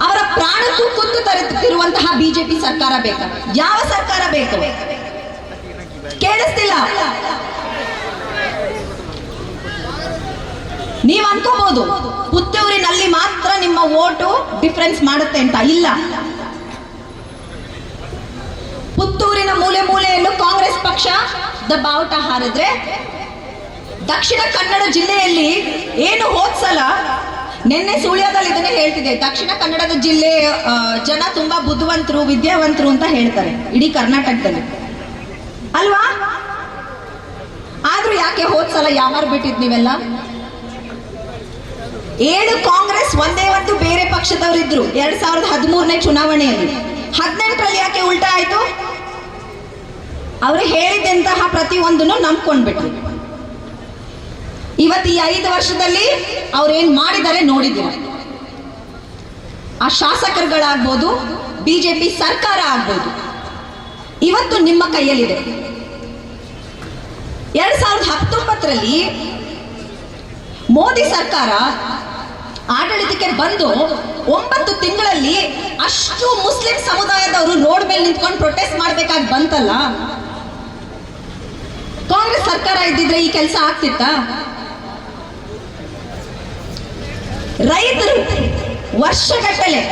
ಅವರ ಪ್ರಾಣಕ್ಕೂ ಕುತ್ತು ತರುತ್ತಿರುವಂತಹ ಬಿಜೆಪಿ ಸರ್ಕಾರ ಬೇಕಾ? ಯಾವ ಸರ್ಕಾರ ಬೇಕು? ಕೇಳಿಸ್ತಿಲ್ಲ. ನೀವು ಅನ್ಕೋಬಹುದು ಪುತ್ತೂರಿನಲ್ಲಿ ಮಾತ್ರ ನಿಮ್ಮ ವೋಟು ಡಿಫರೆನ್ಸ್ ಮಾಡುತ್ತೆ ಅಂತ. ಇಲ್ಲ, ಪುತ್ತೂರಿನ ಮೂಲೆ ಮೂಲೆಯಲ್ಲೂ ಕಾಂಗ್ರೆಸ್ ಪಕ್ಷ ಬಾವುಟ ಹಾರಿದ್ರೆ ದಕ್ಷಿಣ ಕನ್ನಡ ಜಿಲ್ಲೆಯಲ್ಲಿ ಏನು ಹೋದ್ಸಲ ನಿನ್ನೆ ಸುಳ್ಯದಲ್ಲಿ ಇದನ್ನೇ ಹೇಳ್ತಿದೆ, ದಕ್ಷಿಣ ಕನ್ನಡದ ಜಿಲ್ಲೆ ಜನ ತುಂಬಾ ಬುದ್ಧಿವಂತರು ವಿದ್ಯಾವಂತರು ಅಂತ ಹೇಳ್ತಾರೆ ಇಡೀ ಕರ್ನಾಟಕದಲ್ಲಿ ಅಲ್ವಾ? ಆದ್ರೂ ಯಾಕೆ ಹೋದ್ಸಲ ಯಾಮಾರ್ ಬಿಟ್ಟಿದ್ ನೀವೆಲ್ಲ? 7 ಕಾಂಗ್ರೆಸ್ ಒಂದೇ ಒಂದು ಬೇರೆ ಪಕ್ಷದವರಿದ್ರು 2013ನೇ ಚುನಾವಣೆಯಲ್ಲಿ. 18ರಲ್ಲಿ ಯಾಕೆ ಉಲ್ಟಾ ಆಯ್ತು? ಅವರು ಹೇಳಿದಂತಹ ಪ್ರತಿಯೊಂದನ್ನು ನಂಬ್ಕೊಂಡ್ಬಿಟ್ರು. ಇವತ್ತು ಈ 5 ವರ್ಷದಲ್ಲಿ ಅವ್ರೇನ್ ಮಾಡಿದ್ದಾರೆ ನೋಡಿದ್ದೀರ. ಆ ಶಾಸಕರುಗಳಾಗ್ಬೋದು, ಬಿಜೆಪಿ ಸರ್ಕಾರ ಆಗ್ಬೋದು, ಇವತ್ತು ನಿಮ್ಮ ಕೈಯಲ್ಲಿದೆ. 2019ರಲ್ಲಿ ಮೋದಿ ಸರ್ಕಾರ ಆಡಳಿತಕ್ಕೆ ಬಂದು 9 ತಿಂಗಳಲ್ಲಿ ಅಷ್ಟು ಮುಸ್ಲಿಂ ಸಮುದಾಯದವರು ರೋಡ್ ಮೇಲೆ ನಿಂತ್ಕೊಂಡು ಪ್ರೊಟೆಸ್ಟ್ ಮಾಡ್ಬೇಕಾಗಿ ಬಂತಲ್ಲ. ಕಾಂಗ್ರೆಸ್ ಸರ್ಕಾರ ಇದ್ದಿದ್ರೆ ಈ ಕೆಲಸ ಆಗ್ತಿತ್ತಾ? ರೈತರು ವರ್ಷಗಟ್ಟಲೆ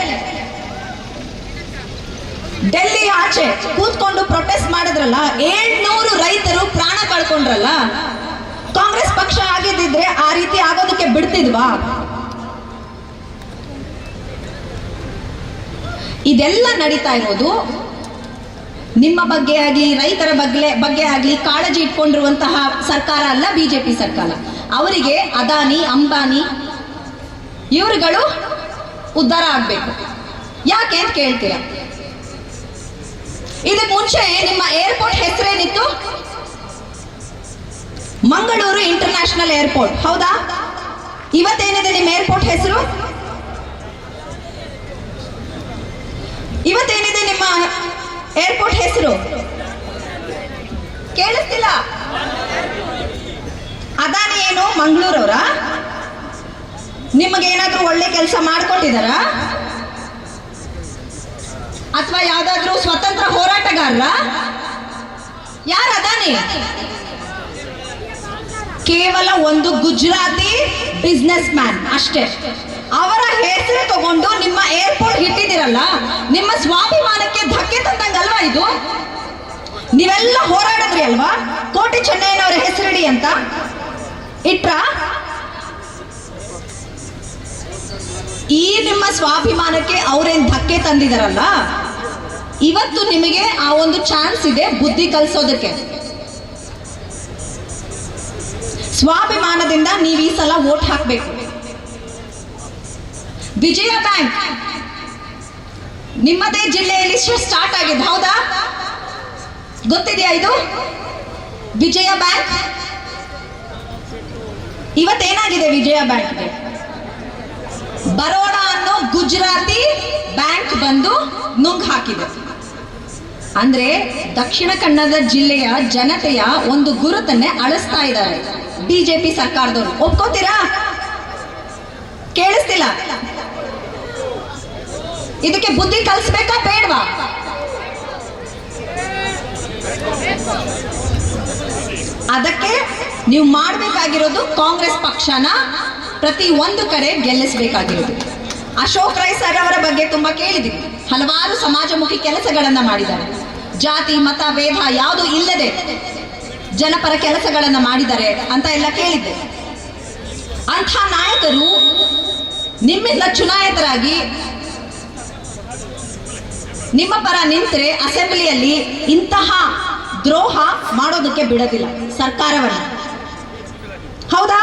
ಡೆಲ್ಲಿ ಆಚೆ ಕೂತ್ಕೊಂಡು ಪ್ರೊಟೆಸ್ಟ್ ಮಾಡಿದ್ರಲ್ಲ, 700 ರೈತರು ಪ್ರಾಣ ಕಳ್ಕೊಂಡ್ರಲ್ಲ. ಕಾಂಗ್ರೆಸ್ ಪಕ್ಷ ಆಗಿದ್ದಿದ್ರೆ ಆ ರೀತಿ ಆಗೋದಕ್ಕೆ ಬಿಡ್ತಿದ್ವಾ? ಇದೆಲ್ಲ ನಡೀತಾ ಇರೋದು ನಿಮ್ಮ ಬಗ್ಗೆ ಆಗಲಿ ರೈತರ ಬಗ್ಗೆ ಆಗಲಿ ಕಾಳಜಿ ಇಟ್ಕೊಂಡಿರುವಂತಹ ಸರ್ಕಾರ ಅಲ್ಲ ಬಿಜೆಪಿ ಸರ್ಕಾರ. ಅವರಿಗೆ ಅದಾನಿ ಅಂಬಾನಿ ಇವರುಗಳು ಉದ್ಧಾರ ಆಗ್ಬೇಕು. ಯಾಕೆ ಅಂತ ಕೇಳ್ತೀರ? ಇದಕ್ಕೆ ಮುಂಚೆ ನಿಮ್ಮ ಏರ್ಪೋರ್ಟ್ ಹೆಸರೇನಿತ್ತು? ಮಂಗಳೂರು ಇಂಟರ್ನ್ಯಾಷನಲ್ ಏರ್ಪೋರ್ಟ್, ಹೌದಾ? ಇವತ್ತೇನಿದೆ ನಿಮ್ಮ ಏರ್ಪೋರ್ಟ್ ಹೆಸರು? ಇವತ್ತೇನಿದೆ ನಿಮ್ಮ ಏರ್ಪೋರ್ಟ್ ಹೆಸರು? ಕೇಳಿಸ್ತಿಲ್ಲ. ಅದಾನಿ ಏನು ಮಂಗಳೂರವರ? ನಿಮಗೆ ಏನಾದ್ರೂ ಒಳ್ಳೆ ಕೆಲಸ ಮಾಡ್ಕೊಟ್ಟಿದಾರ? ಅಥವಾ ಯಾವ್ದಾದ್ರೂ ಸ್ವತಂತ್ರ ಹೋರಾಟಗಾರರ? ಯಾರು ಅದಾನಿ? ಕೇವಲ ಒಂದು ಗುಜರಾತಿ ಬಿಸ್ನೆಸ್ ಮ್ಯಾನ್ ಅಷ್ಟೇ. ಅವರ ಹೆಸರು ತಗೊಂಡು ನಿಮ್ಮ ಏರ್ಪೋರ್ಟ್ ಇಟ್ಟಿದ್ದೀರಲ್ಲ, ನಿಮ್ಮ ಸ್ವಾಭಿಮಾನಕ್ಕೆ ಧಕ್ಕೆ ತಂದಂಗಲ್ವಾ ಇದು? ನೀವೆಲ್ಲ ಹೋರಾಡಿದ್ರಿ ಅಲ್ವಾ ಕೋಟಿ ಚೆನ್ನಯ್ಯನವರ ಹೆಸರಿಡಿ ಅಂತ? ಇಟ್ರ? ಈ ನಿಮ್ಮ ಸ್ವಾಭಿಮಾನಕ್ಕೆ ಅವರೇನ್ ಧಕ್ಕೆ ತಂದಿದಾರಲ್ಲ, ಇವತ್ತು ನಿಮಗೆ ಆ ಒಂದು ಚಾನ್ಸ್ ಇದೆ ಬುದ್ಧಿ ಕಲಿಸೋದಕ್ಕೆ. ಸ್ವಾಭಿಮಾನದಿಂದ ನೀವು ಈ ಸಲ ವೋಟ್ ಹಾಕಬೇಕು. ವಿಜಯ ಬ್ಯಾಂಕ್ ನಿಮ್ಮದೇ ಜಿಲ್ಲೆಯಲ್ಲಿ ಸ್ಟಾರ್ಟ್ ಆಗಿದೆ, ಹೌದಾ? ಗೊತ್ತಿದೆಯಾ ಇದು ವಿಜಯ ಬ್ಯಾಂಕ್? ಇವತ್ತೇನಾಗಿದೆ ವಿಜಯ ಬ್ಯಾಂಕ್ಗೆ? ಬರೋಡಾ ಅನ್ನೋ ಗುಜರಾತಿ ಬ್ಯಾಂಕ್ ಬಂದು ನುಂಗ್ ಹಾಕಿದೆ. ಅಂದ್ರೆ ದಕ್ಷಿಣ ಕನ್ನಡ ಜಿಲ್ಲೆಯ ಜನತೆಯ ಒಂದು ಗುರುತನ್ನೇ ಅಳಿಸ್ತಾ ಇದ್ದಾರೆ ಬಿಜೆಪಿ ಸರ್ಕಾರದವರು. ಒಪ್ಕೋತೀರಾ? ಕೇಳಿಸ್ತಿಲ್ಲ. ಇದಕ್ಕೆ ಬುದ್ಧಿ ಕಲಿಸ್ಬೇಕಾ ಬೇಡವಾ? ಅದಕ್ಕೆ ನೀವು ಮಾಡಬೇಕಾಗಿರೋದು ಕಾಂಗ್ರೆಸ್ ಪಕ್ಷನ ಪ್ರತಿ ಒಂದು ಕಡೆ ಗೆಲ್ಲಿಸಬೇಕಾಗಿರೋದು. ಅಶೋಕ್ ರೈ ಸರ್ ಅವರ ಬಗ್ಗೆ ತುಂಬಾ ಕೇಳಿದ್ವಿ. ಹಲವಾರು ಸಮಾಜಮುಖಿ ಕೆಲಸಗಳನ್ನ ಮಾಡಿದ್ದಾರೆ. ಜಾತಿ ಮತ ಭೇದ ಯಾವುದು ಇಲ್ಲದೆ ಜನಪರ ಕೆಲಸಗಳನ್ನ ಮಾಡಿದ್ದಾರೆ ಅಂತ ಎಲ್ಲ ಕೇಳಿದ್ದೆ. ಅಂಥ ನಾಯಕರು ನಿಮ್ಮಿಂದ ಚುನಾಯಿತರಾಗಿ ನಿಮ್ಮ ಪರ ನಿಂತರೆ ಅಸೆಂಬ್ಲಿಯಲ್ಲಿ ಇಂತಹ ದ್ರೋಹ ಮಾಡೋದಕ್ಕೆ ಬಿಡೋದಿಲ್ಲ ಸರ್ಕಾರವನ್ನು, ಹೌದಾ?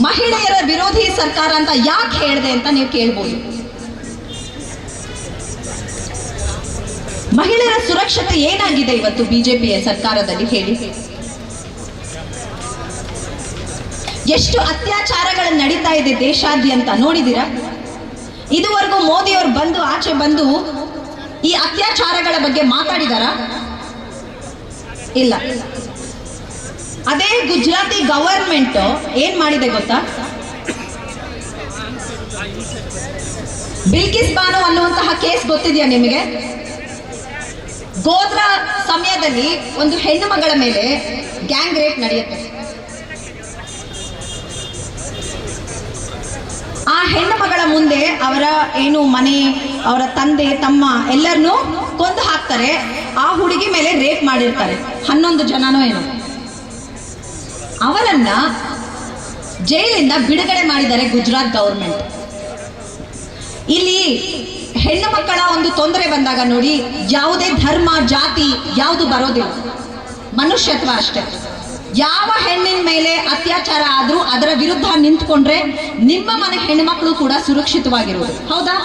ಮಹಿಳೆಯರ ವಿರೋಧಿ ಸರ್ಕಾರ ಅಂತ ಯಾಕೆ ಹೇಳಿದೆ ಅಂತ ನೀವು ಕೇಳ್ಬೋದು. ಮಹಿಳೆಯರ ಸುರಕ್ಷತೆ ಏನಾಗಿದೆ ಇವತ್ತು ಬಿಜೆಪಿಯ ಸರ್ಕಾರದಲ್ಲಿ ಹೇಳಿ? ಎಷ್ಟು ಅತ್ಯಾಚಾರಗಳು ನಡೀತಾ ಇದೆ ದೇಶಾದ್ಯಂತ ನೋಡಿದಿರಾ? ಇದುವರೆಗೂ ಮೋದಿಯವರು ಬಂದು ಆಚೆ ಬಂದು ಈ ಅತ್ಯಾಚಾರಗಳ ಬಗ್ಗೆ ಮಾತಾಡಿದಾರ? ಇಲ್ಲ. ಅದೇ ಗುಜರಾತಿ ಗವರ್ಮೆಂಟ್ ಏನ್ ಮಾಡಿದೆ ಗೊತ್ತಾ? ಬಿಲ್ಕಿಸ್ ಬಾನು ಅನ್ನುವಂತಹ ಕೇಸ್ ಗೊತ್ತಿದೆಯಾ ನಿಮಗೆ? ಗೋಧ್ರಾ ಸಮಯದಲ್ಲಿ ಒಂದು ಹೆಣ್ಣು ಮಗಳ ಮೇಲೆ ಗ್ಯಾಂಗ್ ರೇಪ್ ನಡೆಯುತ್ತೆ. ಆ ಹೆಣ್ಣು ಮಗಳ ಮುಂದೆ ಅವರ ಏನು ಮನೆ, ಅವರ ತಂದೆ ತಮ್ಮ ಎಲ್ಲರನ್ನೂ ಕೊಂದು ಹಾಕ್ತಾರೆ. ಆ ಹುಡುಗಿ ಮೇಲೆ ರೇಪ್ ಮಾಡಿರ್ತಾರೆ 11 ಜನನೋ ಏನೋ. ಅವರನ್ನ ಜೈಲಿಂದ ಬಿಡುಗಡೆ ಮಾಡಿದ್ದಾರೆ ಗುಜರಾತ್ ಗವರ್ಮೆಂಟ್. ಇಲ್ಲಿ ಹೆಣ್ಣು ಮಕ್ಕಳ ಒಂದು ತೊಂದರೆ ಬಂದಾಗ ನೋಡಿ, ಯಾವುದೇ ಧರ್ಮ ಜಾತಿ ಯಾವುದು ಬರೋದಿಲ್ಲ, ಮನುಷ್ಯತ್ವ ಅಷ್ಟೇ. ಯಾವ ಹೆಣ್ಣಿನ ಮೇಲೆ ಅತ್ಯಾಚಾರ ಆದ್ರೂ ಅದರ ವಿರುದ್ಧ ನಿಂತ್ಕೊಂಡ್ರೆ ನಿಮ್ಮ ಮನೆ ಹೆಣ್ಣುಮಕ್ಕಳು ಕೂಡ ಸುರಕ್ಷಿತವಾಗಿರುವುದು. ಹೌದಾ?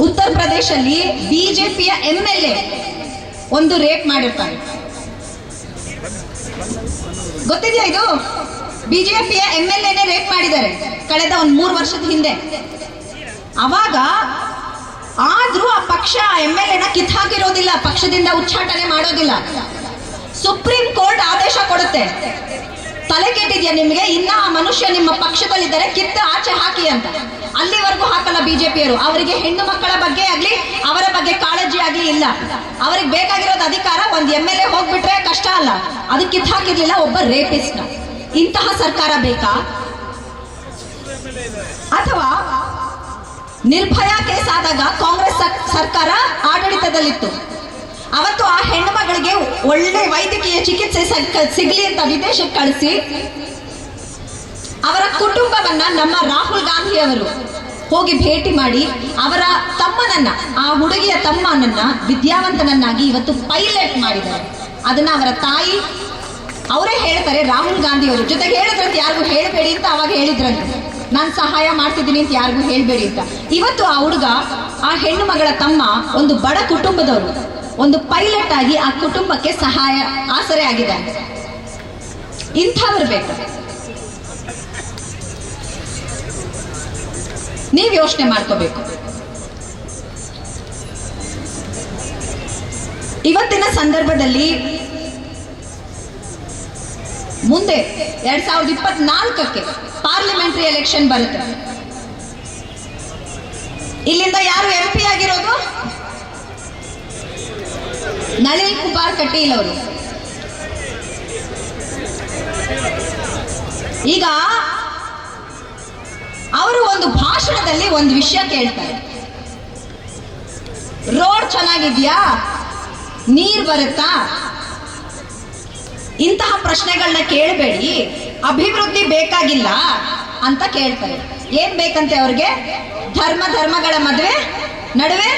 ಉತ್ತರ ಪ್ರದೇಶಲ್ಲಿ ಬಿಜೆಪಿಯ MLA ಒಂದು ರೇಪ್ ಮಾಡಿರ್ತಾರೆ. ಗೊತ್ತಿದೆಯಾ ಇದು? ಬಿಜೆಪಿಯ MLAನೇ ರೇಪ್ ಮಾಡಿದ್ದಾರೆ ಕಳೆದ ಒಂದು 3 ವರ್ಷದ ಹಿಂದೆ. ಅವಾಗ ಆದ್ರೂ ಆ ಪಕ್ಷ MLAನ ಕಿತ್ತಾಕಿರೋದಿಲ್ಲ, ಪಕ್ಷದಿಂದ ಉಚ್ಚಾಟನೆ ಮಾಡೋದಿಲ್ಲ. ಸುಪ್ರೀಂ ಕೋರ್ಟ್ ಆದೇಶ ಕೊಡುತ್ತೆ. ತಲೆ ಕೆಟ್ಟಿದ್ಯಾ ನಿಮ್ಗೆ? ಇನ್ನ ಆ ಮನುಷ್ಯ ನಿಮ್ಮ ಪಕ್ಷದಲ್ಲಿದ್ದಾರೆ, ಕಿತ್ತು ಆಚೆ ಹಾಕಿ ಅಂತ. ಅಲ್ಲಿವರೆಗೂ ಹಾಕಲ್ಲ ಬಿಜೆಪಿಯವರು. ಅವರಿಗೆ ಹೆಣ್ಣು ಮಕ್ಕಳ ಬಗ್ಗೆ ಆಗ್ಲಿ, ಅವರ ಬಗ್ಗೆ ಕಾಳಜಿ ಆಗ್ಲಿ ಇಲ್ಲ. ಅವ್ರಿಗೆ ಬೇಕಾಗಿರೋದು ಅಧಿಕಾರ. ಒಂದು MLA ಹೋಗ್ಬಿಟ್ರೆ ಕಷ್ಟ ಅಲ್ಲ, ಅದು ಕಿತ್ತು ಹಾಕಿರ್ಲಿಲ್ಲ ಒಬ್ಬ ರೇಪಿಸ್ಟ್. ಇಂತಹ ಸರ್ಕಾರ ಬೇಕಾ? ಅಥವಾ ನಿರ್ಭಯ ಕೇಸ್ ಆದಾಗ ಕಾಂಗ್ರೆಸ್ ಸರ್ಕಾರ ಆಡಳಿತದಲ್ಲಿತ್ತು. ಅವತ್ತು ಆ ಹೆಣ್ಣು ಮಗಳಿಗೆ ಒಳ್ಳೆ ವೈದ್ಯಕೀಯ ಚಿಕಿತ್ಸೆ ಸಿಗ್ಲಿ ಅಂತ ವಿದೇಶಕ್ಕೆ ಕಳಿಸಿ ಅವರ ಕುಟುಂಬವನ್ನ ನಮ್ಮ ರಾಹುಲ್ ಗಾಂಧಿ ಅವರು ಹೋಗಿ ಭೇಟಿ ಮಾಡಿ ಅವರ ತಮ್ಮನನ್ನ, ಆ ಹುಡುಗಿಯ ತಮ್ಮನನ್ನ ವಿದ್ಯಾವಂತನನ್ನಾಗಿ ಇವತ್ತು ಪೈಲಟ್ ಮಾಡಿದ್ದಾರೆ. ಅದನ್ನ ಅವರ ತಾಯಿ ಅವರೇ ಹೇಳ್ತಾರೆ, ರಾಹುಲ್ ಗಾಂಧಿ ಅವರು ಜೊತೆಗೆ ಹೇಳಿದ್ರಂತೆ, ಯಾರಿಗೂ ಹೇಳಬೇಡಿ ಅಂತ ಅವಾಗ ಹೇಳಿದ್ರಂತೆ, ನಾನು ಸಹಾಯ ಮಾಡ್ತಿದ್ದೀನಿ ಅಂತ ಯಾರಿಗೂ ಹೇಳಬೇಡಿ ಅಂತ. ಇವತ್ತು ಆ ಹುಡುಗ, ಆ ಹೆಣ್ಣು ಮಗಳ ತಮ್ಮ ಒಂದು ಬಡ ಕುಟುಂಬದವರು, ಒಂದು ಪೈಲಟ್ ಆಗಿ ಆ ಕುಟುಂಬಕ್ಕೆ ಸಹಾಯ ಆಸರೆ ಆಗಿದ್ದಾರೆ. ಇಂಥವ್ರು ಬೇಕು. ನೀವು ಯೋಚನೆ ಮಾಡ್ಕೋಬೇಕು. ಇವತ್ತಿನ ಸಂದರ್ಭದಲ್ಲಿ ಮುಂದೆ 2024ಕ್ಕೆ ಪಾರ್ಲಿಮೆಂಟರಿ ಎಲೆಕ್ಷನ್ ಬರುತ್ತೆ. ಇಲ್ಲಿಂದ ಯಾರು MP ಆಗಿರೋದು? ನಳಿನ್ ಕುಮಾರ್ ಕಟೀಲ್ ಅವರು. ಈಗ ಅವರು ಒಂದು ಭಾಷಣದಲ್ಲಿ ಒಂದು ವಿಷಯ ಕೇಳ್ತಾರೆ, ರೋಡ್ ಚೆನ್ನಾಗಿದ್ಯಾ, ನೀರ್ ಬರುತ್ತಾ, ಇಂತಹ ಪ್ರಶ್ನೆಗಳನ್ನ ಕೇಳಬೇಡಿ, ಅಭಿವೃದ್ಧಿ ಬೇಕಾಗಿಲ್ಲ ಅಂತ ಕೇಳ್ತಾರೆ. ಏನ್ ಬೇಕಂತೆ ಅವ್ರಿಗೆ? ಧರ್ಮಗಳ ಮದುವೆ ನಡುವೆ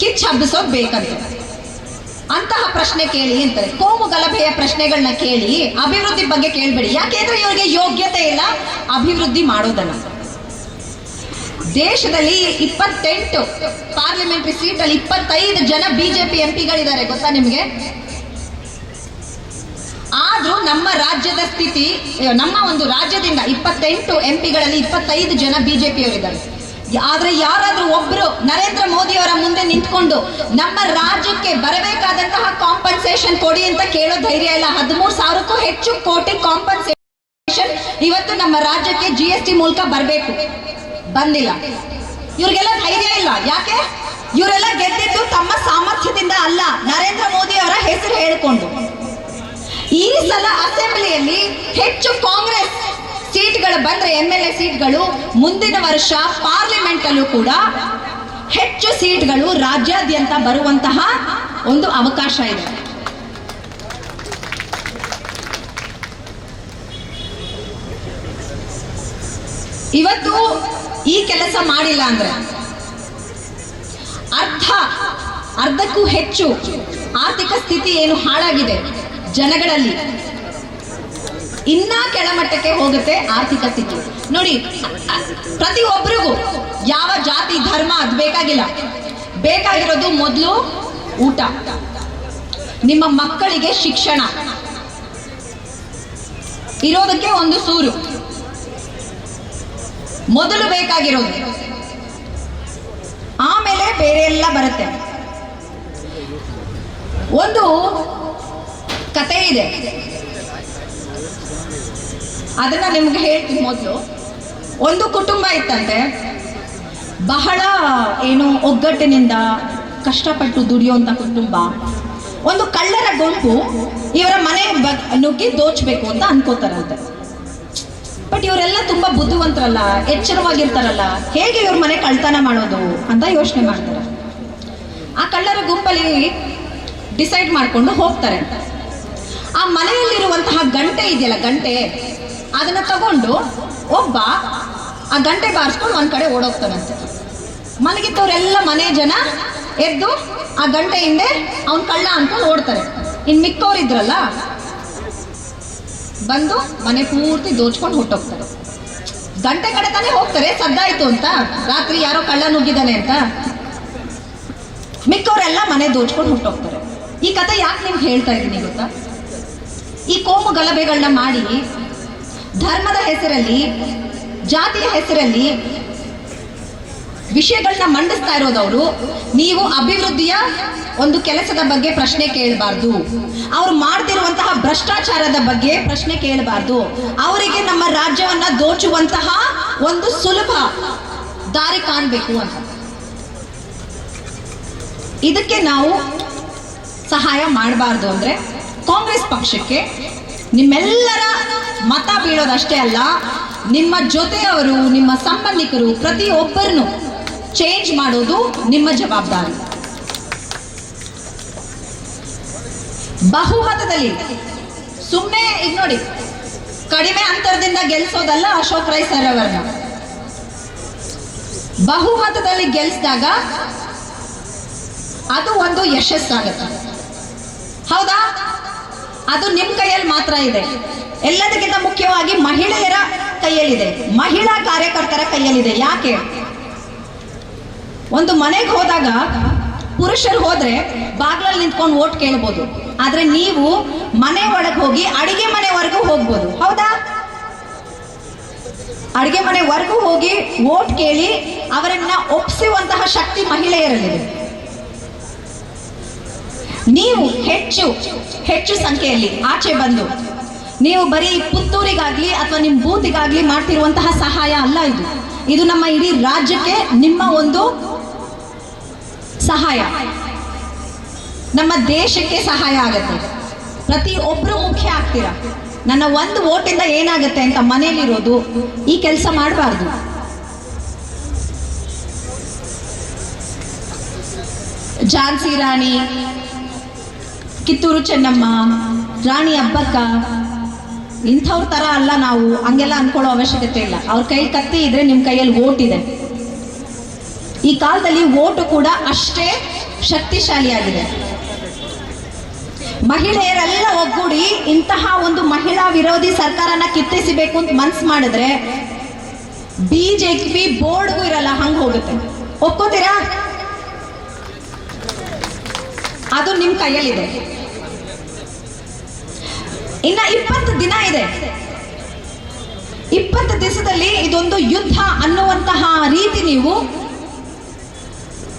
ಕಿಚ್ಚ ಹಬ್ಬಿಸೋದು ಬೇಕಂತೆ. ಅಂತಹ ಪ್ರಶ್ನೆ ಕೇಳಿ ಅಂತಾರೆ. ಕೋಮು ಗಲಭೆಯ ಪ್ರಶ್ನೆಗಳನ್ನ ಕೇಳಿ, ಅಭಿವೃದ್ಧಿ ಬಗ್ಗೆ ಕೇಳಬೇಡಿ. ಯಾಕೆಂದ್ರೆ ಇವರಿಗೆ ಯೋಗ್ಯತೆ ಇಲ್ಲ ಅಭಿವೃದ್ಧಿ ಮಾಡೋದನ್ನ. ದೇಶದಲ್ಲಿ 28 ಪಾರ್ಲಿಮೆಂಟರಿ ಸೀಟ್ ಅಲ್ಲಿ 25 ಜನ ಬಿಜೆಪಿ MPಗಳಿದ್ದಾರೆ, ಗೊತ್ತಾ ನಿಮಗೆ? ಆದ್ರೂ ನಮ್ಮ ರಾಜ್ಯದ ಸ್ಥಿತಿ, ನಮ್ಮ ಒಂದು ರಾಜ್ಯದಿಂದ 28 MPಗಳಲ್ಲಿ 25 ಜನ ಬಿಜೆಪಿಯವರಿದ್ದಾರೆ. ಆದ್ರೆ ಯಾರಾದ್ರೂ ಒಬ್ರು ನರೇಂದ್ರ ಮೋದಿ ಅವರ ಮುಂದೆ ನಿಂತ್ಕೊಂಡು ನಮ್ಮ ರಾಜ್ಯಕ್ಕೆ ಬರಬೇಕಾದಂತಹ ಕಾಂಪನ್ಸೇಷನ್ ಕೊಡಿ ಅಂತ ಕೇಳೋ ಧೈರ್ಯ ಇಲ್ಲ. 13,000ಕ್ಕೂ ಹೆಚ್ಚು ಕೋಟಿ ಕಾಂಪನ್ಸೇಷನ್ ಇವತ್ತು ನಮ್ಮ ರಾಜ್ಯಕ್ಕೆ GST ಮೂಲಕ ಬರಬೇಕು, ಬಂದಿಲ್ಲ. ಇವ್ರಿಗೆಲ್ಲ ಧೈರ್ಯ ಇಲ್ಲ. ಯಾಕೆ? ಇವರೆಲ್ಲ ಗೆದ್ದಿದ್ದು ತಮ್ಮ ಸಾಮರ್ಥ್ಯದಿಂದ ಅಲ್ಲ, ನರೇಂದ್ರ ಮೋದಿ ಅವರ ಹೆಸರು ಹೇಳಿಕೊಂಡು. ಈ ಸಲ ಅಸೆಂಬ್ಲಿಯಲ್ಲಿ ಹೆಚ್ಚು ಕಾಂಗ್ರೆಸ್ ಸೀಟ್ಗಳು ಬಂದ್ರೆ, MLA ಸೀಟ್ಗಳು, ಮುಂದಿನ ವರ್ಷ ಪಾರ್ಲಿಮೆಂಟ್ ಅಲ್ಲೂ ಕೂಡ ಹೆಚ್ಚು ಸೀಟ್ಗಳು ರಾಜ್ಯಾದ್ಯಂತ ಬರುವಂತಹ ಒಂದು ಅವಕಾಶ ಇದೆ. ಇವತ್ತು ಈ ಕೆಲಸ ಮಾಡಿಲ್ಲ ಅಂದ್ರೆ ಅರ್ಧಕ್ಕೂ ಹೆಚ್ಚು ಆರ್ಥಿಕ ಸ್ಥಿತಿ ಏನು ಹಾಳಾಗಿದೆ ಜನಗಳಲ್ಲಿ, ಇನ್ನ ಕೆಳಮಟ್ಟಕ್ಕೆ ಹೋಗುತ್ತೆ ಆರ್ಥಿಕ ಸ್ಥಿತಿ. ನೋಡಿ, ಪ್ರತಿಯೊಬ್ಬರಿಗೂ ಯಾವ ಜಾತಿ ಧರ್ಮ ಅದು ಬೇಕಾಗಿಲ್ಲ. ಬೇಕಾಗಿರೋದು ಮೊದಲು ಊಟ, ನಿಮ್ಮ ಮಕ್ಕಳಿಗೆ ಶಿಕ್ಷಣ, ಇರೋದಕ್ಕೆ ಒಂದು ಸೂರು, ಮೊದಲು ಬೇಕಾಗಿರೋದು. ಆಮೇಲೆ ಬೇರೆ ಎಲ್ಲ ಬರುತ್ತೆ. ಒಂದು ಕತೆ ಇದೆ, ಅದನ್ನ ನಿಮ್ಗೆ ಹೇಳ್ತೀನಿ. ಮೊದಲು ಒಂದು ಕುಟುಂಬ ಇತ್ತಂತೆ, ಬಹಳ ಒಗ್ಗಟ್ಟಿನಿಂದ ಕಷ್ಟಪಟ್ಟು ದುಡಿಯುವಂತ ಕುಟುಂಬ. ಒಂದು ಕಳ್ಳರ ಗುಂಪು ಇವರ ಮನೆ ನುಗ್ಗಿ ದೋಚಬೇಕು ಅಂತ ಅನ್ಕೋತಾರಂತೆ. ಬಟ್ ಇವರೆಲ್ಲ ತುಂಬಾ ಬುದ್ಧಿವಂತರಲ್ಲ, ಎಚ್ಚರವಾಗಿರ್ತಾರಲ್ಲ, ಹೇಗೆ ಇವ್ರ ಮನೆ ಕಳ್ತನ ಮಾಡೋದು ಅಂತ ಯೋಚನೆ ಮಾಡ್ತಾರೆ. ಆ ಕಳ್ಳರ ಗುಂಪಲ್ಲಿ ಡಿಸೈಡ್ ಮಾಡ್ಕೊಂಡು ಹೋಗ್ತಾರೆ. ಆ ಮನೆಯಲ್ಲಿರುವಂತಹ ಗಂಟೆ ಇದೆಯಲ್ಲ, ಗಂಟೆ, ಅದನ್ನ ತಗೊಂಡು ಒಬ್ಬ ಆ ಗಂಟೆ ಬಾರಿಸ್ಕೊಂಡು ಒಂದ್ ಕಡೆ ಓಡೋಗ್ತಾನಂತೆ. ಮಲಗಿದ್ದವರೆಲ್ಲ ಮನೆ ಜನ ಎದ್ದು ಆ ಗಂಟೆ ಹಿಂದೆ ಅವ್ನ್ ಕಳ್ಳ ಅನ್ಕೊಂಡು ಓಡ್ತಾರೆ. ಇನ್ ಮಿಕ್ಕವ್ರಿದ್ರಲ್ಲ ಬಂದು ಮನೆ ಪೂರ್ತಿ ದೋಚ್ಕೊಂಡು ಹೊಟ್ಟೋಗ್ತಾರೆ. ಗಂಟೆ ಕಡೆ ತಾನೇ ಹೋಗ್ತಾರೆ, ಸದ್ದಾಯ್ತು ಅಂತ, ರಾತ್ರಿ ಯಾರೋ ಕಳ್ಳ ನುಗ್ಗಿದ್ದಾನೆ ಅಂತ. ಮಿಕ್ಕವರೆಲ್ಲ ಮನೆ ದೋಚ್ಕೊಂಡು ಹೊಟ್ಟೋಗ್ತಾರೆ. ಈ ಕಥೆ ಯಾಕೆ ನಿಮ್ಗೆ ಹೇಳ್ತಾ ಇದ್ದೀನಿ ಗೊತ್ತಾ? ಈ ಕೋಮು ಗಲಭೆಗಳನ್ನ ಮಾಡಿ, ಧರ್ಮದ ಹೆಸರಲ್ಲಿ, ಜಾತಿಯ ಹೆಸರಲ್ಲಿ ವಿಷಯಗಳನ್ನ ಮಂಡಿಸ್ತಾ ಇರೋದವರು. ನೀವು ಅಭಿವೃದ್ಧಿಯ ಒಂದು ಕೆಲಸದ ಬಗ್ಗೆ ಪ್ರಶ್ನೆ ಕೇಳಬಾರ್ದು, ಅವ್ರು ಮಾಡ್ತಿರುವಂತಹ ಭ್ರಷ್ಟಾಚಾರದ ಬಗ್ಗೆ ಪ್ರಶ್ನೆ ಕೇಳಬಾರ್ದು. ಅವರಿಗೆ ನಮ್ಮ ರಾಜ್ಯವನ್ನ ದೋಚುವಂತಹ ಒಂದು ಸುಲಭ ದಾರಿ ಕಾಣಬೇಕು ಅಂತ. ಇದಕ್ಕೆ ನಾವು ಸಹಾಯ ಮಾಡಬಾರ್ದು ಅಂದ್ರೆ ಕಾಂಗ್ರೆಸ್ ಪಕ್ಷಕ್ಕೆ ನಿಮ್ಮೆಲ್ಲರ ಮತ ಬೀಳೋದಷ್ಟೇ ಅಲ್ಲ, ನಿಮ್ಮ ಜೊತೆಯವರು, ನಿಮ್ಮ ಸಂಬಂಧಿಕರು, ಪ್ರತಿಯೊಬ್ಬರನ್ನು ಚೇಂಜ್ ಮಾಡೋದು ನಿಮ್ಮ ಜವಾಬ್ದಾರಿ. ಬಹುಮತದಲ್ಲಿ ಸುಮ್ಮನೆ ಈಗ ನೋಡಿ, ಕಡಿಮೆ ಅಂತರದಿಂದ ಗೆಲ್ಸೋದಲ್ಲ ಅಶೋಕ್ ರೈ ಸರ್ ಅವರನ್ನ. ಬಹುಮತದಲ್ಲಿ ಗೆಲ್ಸಿದಾಗ ಅದು ಒಂದು ಯಶಸ್ಸಾಗುತ್ತೆ. ಹೌದಾ? ಅದು ನಿಮ್ಮ ಕೈಯಲ್ಲಿ ಮಾತ್ರ ಇದೆ. ಎಲ್ಲದಕ್ಕಿಂತ ಮುಖ್ಯವಾಗಿ ಮಹಿಳೆಯರ ಕೈಯಲ್ಲಿದೆ, ಮಹಿಳಾ ಕಾರ್ಯಕರ್ತರ ಕೈಯಲ್ಲಿದೆ. ಯಾಕೆ? ಒಂದು ಮನೆಗೆ ಹೋದಾಗ ಪುರುಷರು ಹೋದ್ರೆ ಬಾಗ್ಲಲ್ಲಿ ನಿಂತ್ಕೊಂಡು ಓಟ್ ಕೇಳ್ಬೋದು, ಆದ್ರೆ ನೀವು ಮನೆ ಒಳಗೆ ಹೋಗಿ ಅಡಿಗೆ ಮನೆವರೆಗೂ ಹೋಗ್ಬೋದು. ಹೌದಾ? ಅಡಿಗೆ ಮನೆವರೆಗೂ ಹೋಗಿ ಓಟ್ ಕೇಳಿ ಅವರನ್ನ ಒಪ್ಪಿಸುವಂತಹ ಶಕ್ತಿ ಮಹಿಳೆಯರಲ್ಲಿದೆ. ನೀವು ಹೆಚ್ಚು ಸಂಖ್ಯೆಯಲ್ಲಿ ಆಚೆ ಬಂದು ನೀವು ಬರೀ ಪುತ್ತೂರಿಗಾಗ್ಲಿ ಅಥವಾ ನಿಮ್ಮ ಬೂತಿಗಾಗ್ಲಿ ಮಾಡ್ತಿರುವಂತಹ ಸಹಾಯ ಅಲ್ಲ ಇದು. ಇದು ನಮ್ಮ ಇಡೀ ರಾಜ್ಯಕ್ಕೆ ನಿಮ್ಮ ಒಂದು ಸಹಾಯ, ನಮ್ಮ ದೇಶಕ್ಕೆ ಸಹಾಯ ಆಗುತ್ತೆ. ಪ್ರತಿಯೊಬ್ಬರು ಮುಖ್ಯ ಆಗ್ತೀರಾ. ನನ್ನ ಒಂದು ಓಟಿಂದ ಏನಾಗುತ್ತೆ ಅಂತ ಮನೆಯಲ್ಲಿರೋದು ಈ ಕೆಲಸ ಮಾಡಬಾರ್ದು. ಝಾನ್ಸಿ ರಾಣಿ, ಕಿತ್ತೂರು ಚೆನ್ನಮ್ಮ, ರಾಣಿ ಅಬ್ಬಕ್ಕ ಇಂಥವ್ರ ತರ ಅಲ್ಲ ನಾವು. ಹಂಗೆಲ್ಲ ಅನ್ಕೊಳ್ಳೋ ಅವಶ್ಯಕತೆ ಇಲ್ಲ. ಅವ್ರ ಕೈ ಕತ್ತಿ ಇದ್ರೆ ನಿಮ್ಮ ಕೈಯಲ್ಲಿ ವೋಟ್ ಇದೆ. ಈ ಕಾಲದಲ್ಲಿ ವೋಟು ಕೂಡ ಅಷ್ಟೇ ಶಕ್ತಿಶಾಲಿಯಾಗಿದೆ. ಮಹಿಳೆಯರೆಲ್ಲ ಒಗ್ಗೂಡಿ ಇಂತಹ ಒಂದು ಮಹಿಳಾ ವಿರೋಧಿ ಸರ್ಕಾರನ ಕಿತ್ತಿಸಬೇಕು ಅಂತ ಮನ್ಸು ಮಾಡಿದ್ರೆ ಬಿಜೆಪಿ ಬೋರ್ಡ್ಗೂ ಇರಲ್ಲ, ಹಂಗ ಹೋಗುತ್ತೆ. ಒಪ್ಕೋತೀರಾ? ಅದು ನಿಮ್ ಕೈಯಲ್ಲಿದೆ. ಇನ್ನ 20 ದಿನ ಇದೆ. 20 ದಿವಸದಲ್ಲಿ ಇದೊಂದು ಯುದ್ಧ ಅನ್ನುವಂತಹ ರೀತಿ ನೀವು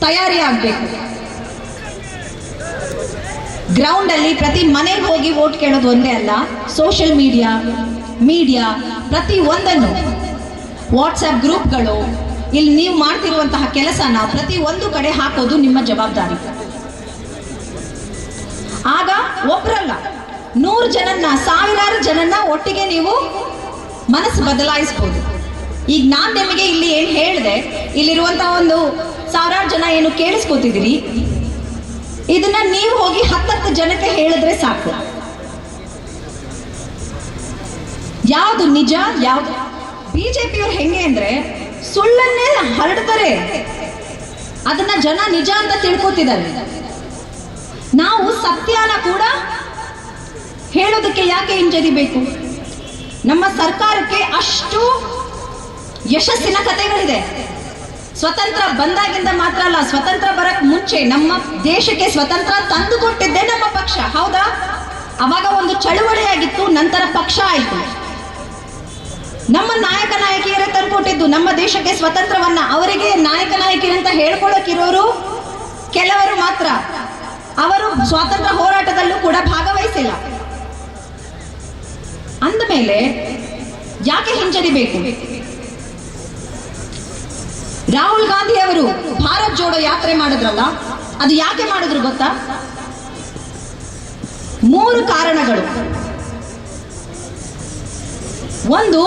ತಯಾರಿ ಆಗ್ಬೇಕು. ಗ್ರೌಂಡ್ ಅಲ್ಲಿ ಪ್ರತಿ ಮನೆಗೆ ಹೋಗಿ ವೋಟ್ ಕೇಳೋದು ಒಂದೇ ಅಲ್ಲ, ಸೋಷಿಯಲ್ ಮೀಡಿಯಾ ಪ್ರತಿ ಒಂದನ್ನು, ವಾಟ್ಸ್ಆಪ್ ಗ್ರೂಪ್ಗಳು, ಇಲ್ಲಿ ನೀವು ಮಾಡ್ತಿರುವಂತಹ ಕೆಲಸನ ಪ್ರತಿ ಒಂದು ಕಡೆ ಹಾಕೋದು ನಿಮ್ಮ ಜವಾಬ್ದಾರಿ. ಆಗ ಒಬ್ಬರಲ್ಲ 100 ಜನನ್ನ, ಸಾವಿರಾರು ಜನನ್ನ ಒಟ್ಟಿಗೆ ನೀವು ಮನಸ್ಸು ಬದಲಾಯಿಸಬಹುದು. ಈಗ ನಾನು ನಿಮಗೆ ಇಲ್ಲಿ ಏನು ಹೇಳಿದೆ, ಇಲ್ಲಿರುವಂತಹ ಒಂದು ಸಾವಿರಾರು ಜನ ಏನು ಕೇಳಿಸ್ಕೊತಿದ್ದೀರಿ, ಇದನ್ನ ನೀವು ಹೋಗಿ 10 ಜನಕ್ಕೆ ಹೇಳಿದ್ರೆ ಸಾಕು. ಯಾವುದು ನಿಜ, ಯಾವುದು ಬಿಜೆಪಿಯವ್ರು ಹೆಂಗೆ ಅಂದ್ರೆ ಸುಳ್ಳನ್ನೇ ಹರಡ್ತಾರೆ, ಅದನ್ನ ಜನ ನಿಜ ಅಂತ ತಿಳ್ಕೊತಿದ್ದಾರೆ. ನಾವು ಸತ್ಯನ ಕೂಡ ಹೇಳೋದಕ್ಕೆ ಯಾಕೆ ಹಿಂಜರಿಬೇಕು? ನಮ್ಮ ಸರ್ಕಾರಕ್ಕೆ ಅಷ್ಟು ಯಶಸ್ಸಿನ ಕಥೆಗಳಿದೆ. ಸ್ವತಂತ್ರ ಬಂದಾಗಿಂದ ಮಾತ್ರ ಅಲ್ಲ, ಸ್ವತಂತ್ರ ಬರಕ್ ಮುಂಚೆ ನಮ್ಮ ದೇಶಕ್ಕೆ ಸ್ವತಂತ್ರ ತಂದು ಕೊಟ್ಟಿದ್ದೆ ನಮ್ಮ ಪಕ್ಷ, ಹೌದಾ? ಅವಾಗ ಒಂದು ಚಳುವಳಿಯಾಗಿತ್ತು, ನಂತರ ಪಕ್ಷ ಆಯಿತು. ನಮ್ಮ ನಾಯಕ ನಾಯಕಿಯರೇ ತಂದುಕೊಟ್ಟಿದ್ದು ನಮ್ಮ ದೇಶಕ್ಕೆ ಸ್ವತಂತ್ರವನ್ನ. ಅವರಿಗೆ ನಾಯಕ ನಾಯಕಿಯರಂತ ಹೇಳ್ಕೊಳ್ಳೋಕಿರೋರು ಕೆಲವರು ಮಾತ್ರ. ಅವರು ಸ್ವಾತಂತ್ರ್ಯ ಹೋರಾಟದಲ್ಲೂ ಕೂಡ ಭಾಗವಹಿಸಿಲ್ಲ. ಅಂದಮೇಲೆ ಯಾಕೆ ಹಿಂಜರಿಬೇಕು? ರಾಹುಲ್ ಗಾಂಧಿ ಅವರು ಭಾರತ್ ಜೋಡೋ ಯಾತ್ರೆ ಮಾಡಿದ್ರಲ್ಲ, ಅದು ಯಾಕೆ ಮಾಡಿದ್ರು ಗೊತ್ತಾ? 3 ಕಾರಣಗಳು. ಒಂದು,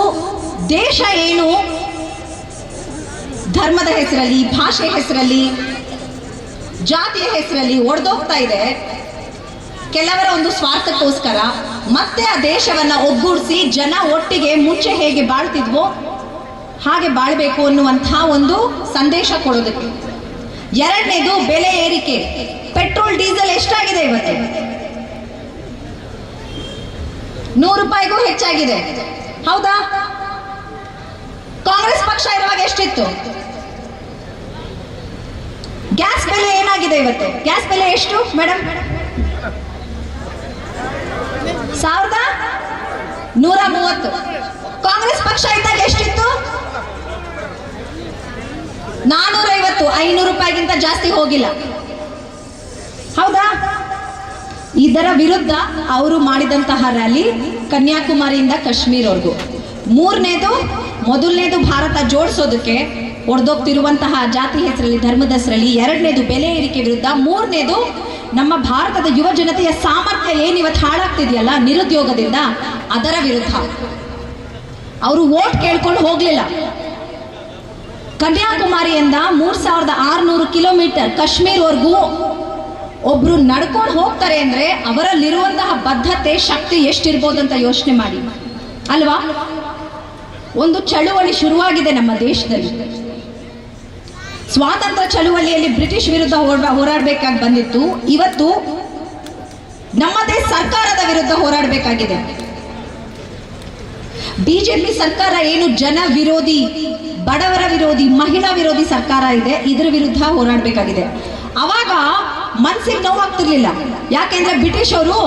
ದೇಶ ಏನು ಧರ್ಮದ ಹೆಸರಲ್ಲಿ, ಭಾಷೆ ಹೆಸರಲ್ಲಿ, ಜಾತಿಯ ಹೆಸರಲ್ಲಿ ಒಡೆದೋಗ್ತಾ ಇದೆ, ಕೆಲವರ ಒಂದು ಸ್ವಾರ್ಥಕ್ಕೋಸ್ಕರ ಮತ್ತೆ ಆ ದೇಶವನ್ನ ಒಗ್ಗೂಡಿಸಿ ಜನ ಒಟ್ಟಿಗೆ ಮುಂಚೆ ಹೇಗೆ ಬಾಳ್ತಿದ್ವೋ ಹಾಗೆ ಬಾಳ್ಬೇಕು ಅನ್ನುವಂತಹ ಒಂದು ಸಂದೇಶ ಕೊಡೋದಕ್ಕೆ. ಎರಡನೇದು, ಬೆಲೆ ಏರಿಕೆ. ಪೆಟ್ರೋಲ್ ಡೀಸೆಲ್ ಎಷ್ಟಾಗಿದೆ ಇವತ್ತು? 100 ರೂಪಾಯಿಗೂ ಹೆಚ್ಚಾಗಿದೆ, ಹೌದಾ? ಕಾಂಗ್ರೆಸ್ ಪಕ್ಷ ಇರುವಾಗ ಎಷ್ಟಿತ್ತು? ಗ್ಯಾಸ್ ಬೆಲೆ ಏನಾಗಿದೆ ಇವತ್ತು? ಗ್ಯಾಸ್ ಬೆಲೆ ಎಷ್ಟು ಮೇಡಮ್? 1130. ಕಾಂಗ್ರೆಸ್ ಪಕ್ಷ ಇದ್ದಾಗ ಎಷ್ಟಿತ್ತು? 450. 500 ರೂಪಾಯಿಗಿಂತ ಜಾಸ್ತಿ ಹೋಗಿಲ್ಲ, ಹೌದಾ? ಇದರ ವಿರುದ್ಧ ಅವರು ಮಾಡಿದಂತಹ ರ್ಯಾಲಿ ಕನ್ಯಾಕುಮಾರಿಯಿಂದ ಕಾಶ್ಮೀರವರೆಗೂ. ಮೊದಲನೇದು ಭಾರತ ಜೋಡಿಸೋದಕ್ಕೆ ಒಡೆದೋಗ್ತಿರುವಂತಹ ಜಾತಿ ಹೆಸರಲ್ಲಿ, ಧರ್ಮದ ಹೆಸರಲ್ಲಿ. ಎರಡನೇದು ಬೆಲೆ ಏರಿಕೆ ವಿರುದ್ಧ. ಮೂರನೇದು ನಮ್ಮ ಭಾರತದ ಯುವ ಜನತೆಯ ಸಾಮರ್ಥ್ಯ ಏನಿವತ್ತು ಹಾಳಾಗ್ತಿದೆಯಲ್ಲ ನಿರುದ್ಯೋಗದಿಂದ, ಅದರ ವಿರುದ್ಧ. ಅವರು ವೋಟ್ ಕೇಳ್ಕೊಂಡು ಹೋಗ್ಲಿಲ್ಲ. ಕನ್ಯಾಕುಮಾರಿಯಿಂದ 3600 ಕಿಲೋಮೀಟರ್ ಕಾಶ್ಮೀರ್ವರೆಗೂ ಒಬ್ರು ನಡ್ಕೊಂಡು ಹೋಗ್ತಾರೆ ಅಂದ್ರೆ ಅವರಲ್ಲಿರುವಂತಹ ಬದ್ಧತೆ, ಶಕ್ತಿ ಎಷ್ಟಿರ್ಬೋದಂತ ಯೋಚನೆ ಮಾಡಿ, ಅಲ್ವಾ? ಒಂದು ಚಳುವಳಿ ಶುರುವಾಗಿದೆ ನಮ್ಮ ದೇಶದಲ್ಲಿ. ಸ್ವಾತಂತ್ರ್ಯ ಚಳುವಳಿಯಲ್ಲಿ ಬ್ರಿಟಿಷ್ ವಿರುದ್ಧ ಹೋರಾಡಬೇಕಾಗಿ ಬಂದಿತ್ತು. ಇವತ್ತು ನಮ್ಮದೇ ಸರ್ಕಾರದ ವಿರುದ್ಧ ಹೋರಾಡಬೇಕಾಗಿದೆ. ಬಿಜೆಪಿ ಸರ್ಕಾರ ಏನು ಜನ ವಿರೋಧಿ, ಬಡವರ ವಿರೋಧಿ, ಮಹಿಳಾ ವಿರೋಧಿ ಸರ್ಕಾರ ಇದೆ, ಇದರ ವಿರುದ್ಧ ಹೋರಾಡಬೇಕಾಗಿದೆ. ಅವಾಗ ಮನಸ್ಸಿಗೆ ನೋವಾಗ್ತಿರ್ಲಿಲ್ಲ. ಯಾಕೆಂದ್ರೆ ಬ್ರಿಟಿಷ್ ಅವರು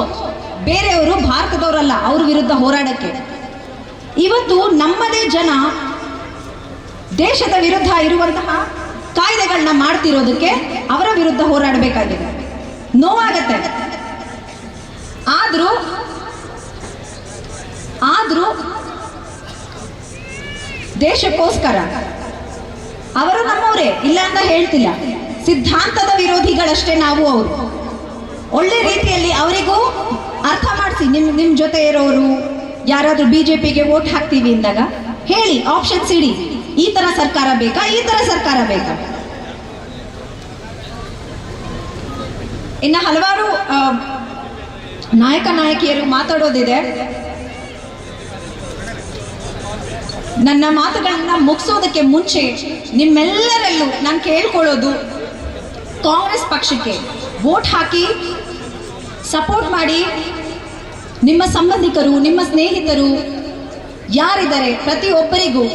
ಬೇರೆಯವರು, ಭಾರತದವರಲ್ಲ, ಅವ್ರ ವಿರುದ್ಧ ಹೋರಾಡಕ್ಕೆ. ಇವತ್ತು ನಮ್ಮದೇ ಜನ ದೇಶದ ವಿರುದ್ಧ ಇರುವಂತಹ ಕಾಯ್ದೆಗಳನ್ನ ಮಾಡ್ತಿರೋದಕ್ಕೆ ಅವರ ವಿರುದ್ಧ ಹೋರಾಡಬೇಕಾಗಿದೆ. ನೋವಾಗತ್ತೆ. ಆದ್ರೂ ದೇಶಕ್ಕೋಸ್ಕರ ಅವರು ನಮ್ಮವರೇ, ಇಲ್ಲ ಅಂತ ಹೇಳ್ತಿಲ್ಲ. ಸಿದ್ಧಾಂತದ ವಿರೋಧಿಗಳಷ್ಟೇ ನಾವು. ಅವರು ಒಳ್ಳೆ ರೀತಿಯಲ್ಲಿ ಅವರಿಗೂ ಅರ್ಥ ಮಾಡಿಸಿ, ನಿಮ್ ಜೊತೆ ಇರೋರು ಯಾರಾದ್ರೂ ಬಿಜೆಪಿಗೆ ವೋಟ್ ಹಾಕ್ತೀವಿ ಅಂದಾಗ ಹೇಳಿ, ಆಪ್ಷನ್ಸ್ ಇಡಿ. ಈ ತರ ಸರ್ಕಾರ ಬೇಕಾ, ಈ ತರ ಸರ್ಕಾರ ಬೇಕಾ? ಇನ್ನು ಹಲವಾರು ನಾಯಕ ನಾಯಕಿಯರು ಮಾತಾಡೋದಿದೆ. ನನ್ನ ಮಾತುಗಳನ್ನ ಮುಗಿಸೋದಕ್ಕೆ ಮುಂಚೆ ನಿಮ್ಮೆಲ್ಲರಲ್ಲೂ ನಾನು ಕೇಳ್ಕೊಳ್ಳೋದು, ಕಾಂಗ್ರೆಸ್ ಪಕ್ಷಕ್ಕೆ ವೋಟ್ ಹಾಕಿ ಸಪೋರ್ಟ್ ಮಾಡಿ. ನಿಮ್ಮ ಸಂಬಂಧಿಕರು, ನಿಮ್ಮ ಸ್ನೇಹಿತರು ಯಾರಿದ್ದಾರೆ ಪ್ರತಿಯೊಬ್ಬರಿಗೂ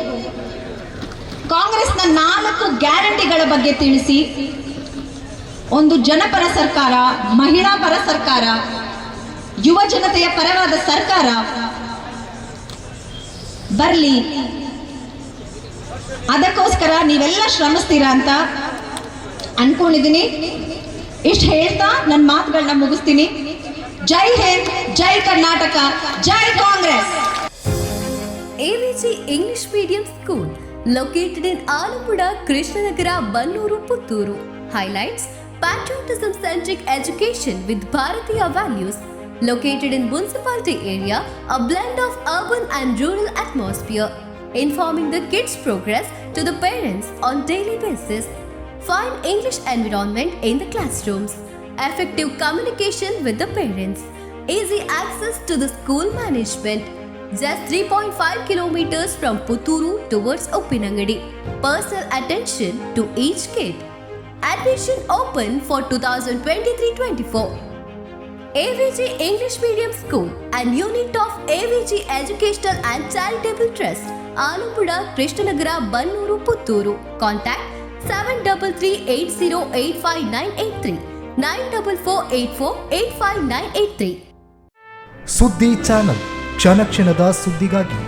ಕಾಂಗ್ರೆಸ್ನ 4 ಗ್ಯಾರಂಟಿಗಳ ಬಗ್ಗೆ ತಿಳಿಸಿ. ಒಂದು ಜನಪರ ಸರ್ಕಾರ, ಮಹಿಳಾ ಪರ ಸರ್ಕಾರ, ಯುವ ಜನತೆಯ ಪರವಾದ ಸರ್ಕಾರ ಬರಲಿ. ಅದಕ್ಕೋಸ್ಕರ ನೀವೆಲ್ಲ ಶ್ರಮಿಸ್ತೀರಾ ಅಂತ ಅನ್ಕೊಂಡಿದ್ದೀನಿ. ಇಷ್ಟು ಹೇಳ್ತಾ ನನ್ನ ಮಾತುಗಳನ್ನ ಮುಗಿಸ್ತೀನಿ. ಜೈ ಹಿಂದ್, ಜೈ ಕರ್ನಾಟಕ, ಜೈ Congress. AVG English Medium School located in Alappuzha, Krishnanagara, Bannuru, Putturu. Highlights: patriotism-centric education with Bharatiya values. Located in municipality area, a blend of urban and rural atmosphere. Informing the kids' progress to the parents on daily basis. Fine English environment in the classrooms. Effective communication with the parents. Easy access to the school management. Just 3.5 kilometers from Putturu towards Uppinangadi. Personal attention to each kid. Admission open for 2023-24. AVG English Medium School, an unit of AVG Educational and Charitable Trust, Alampura, Krishnanagara, Bannuru, Putturu. Contact 7338085983 9448485983. ಸುದ್ದಿ ಚಾನಲ್ ಕ್ಷಣ ಕ್ಷಣದ ಸುದ್ದಿಗಾಗಿ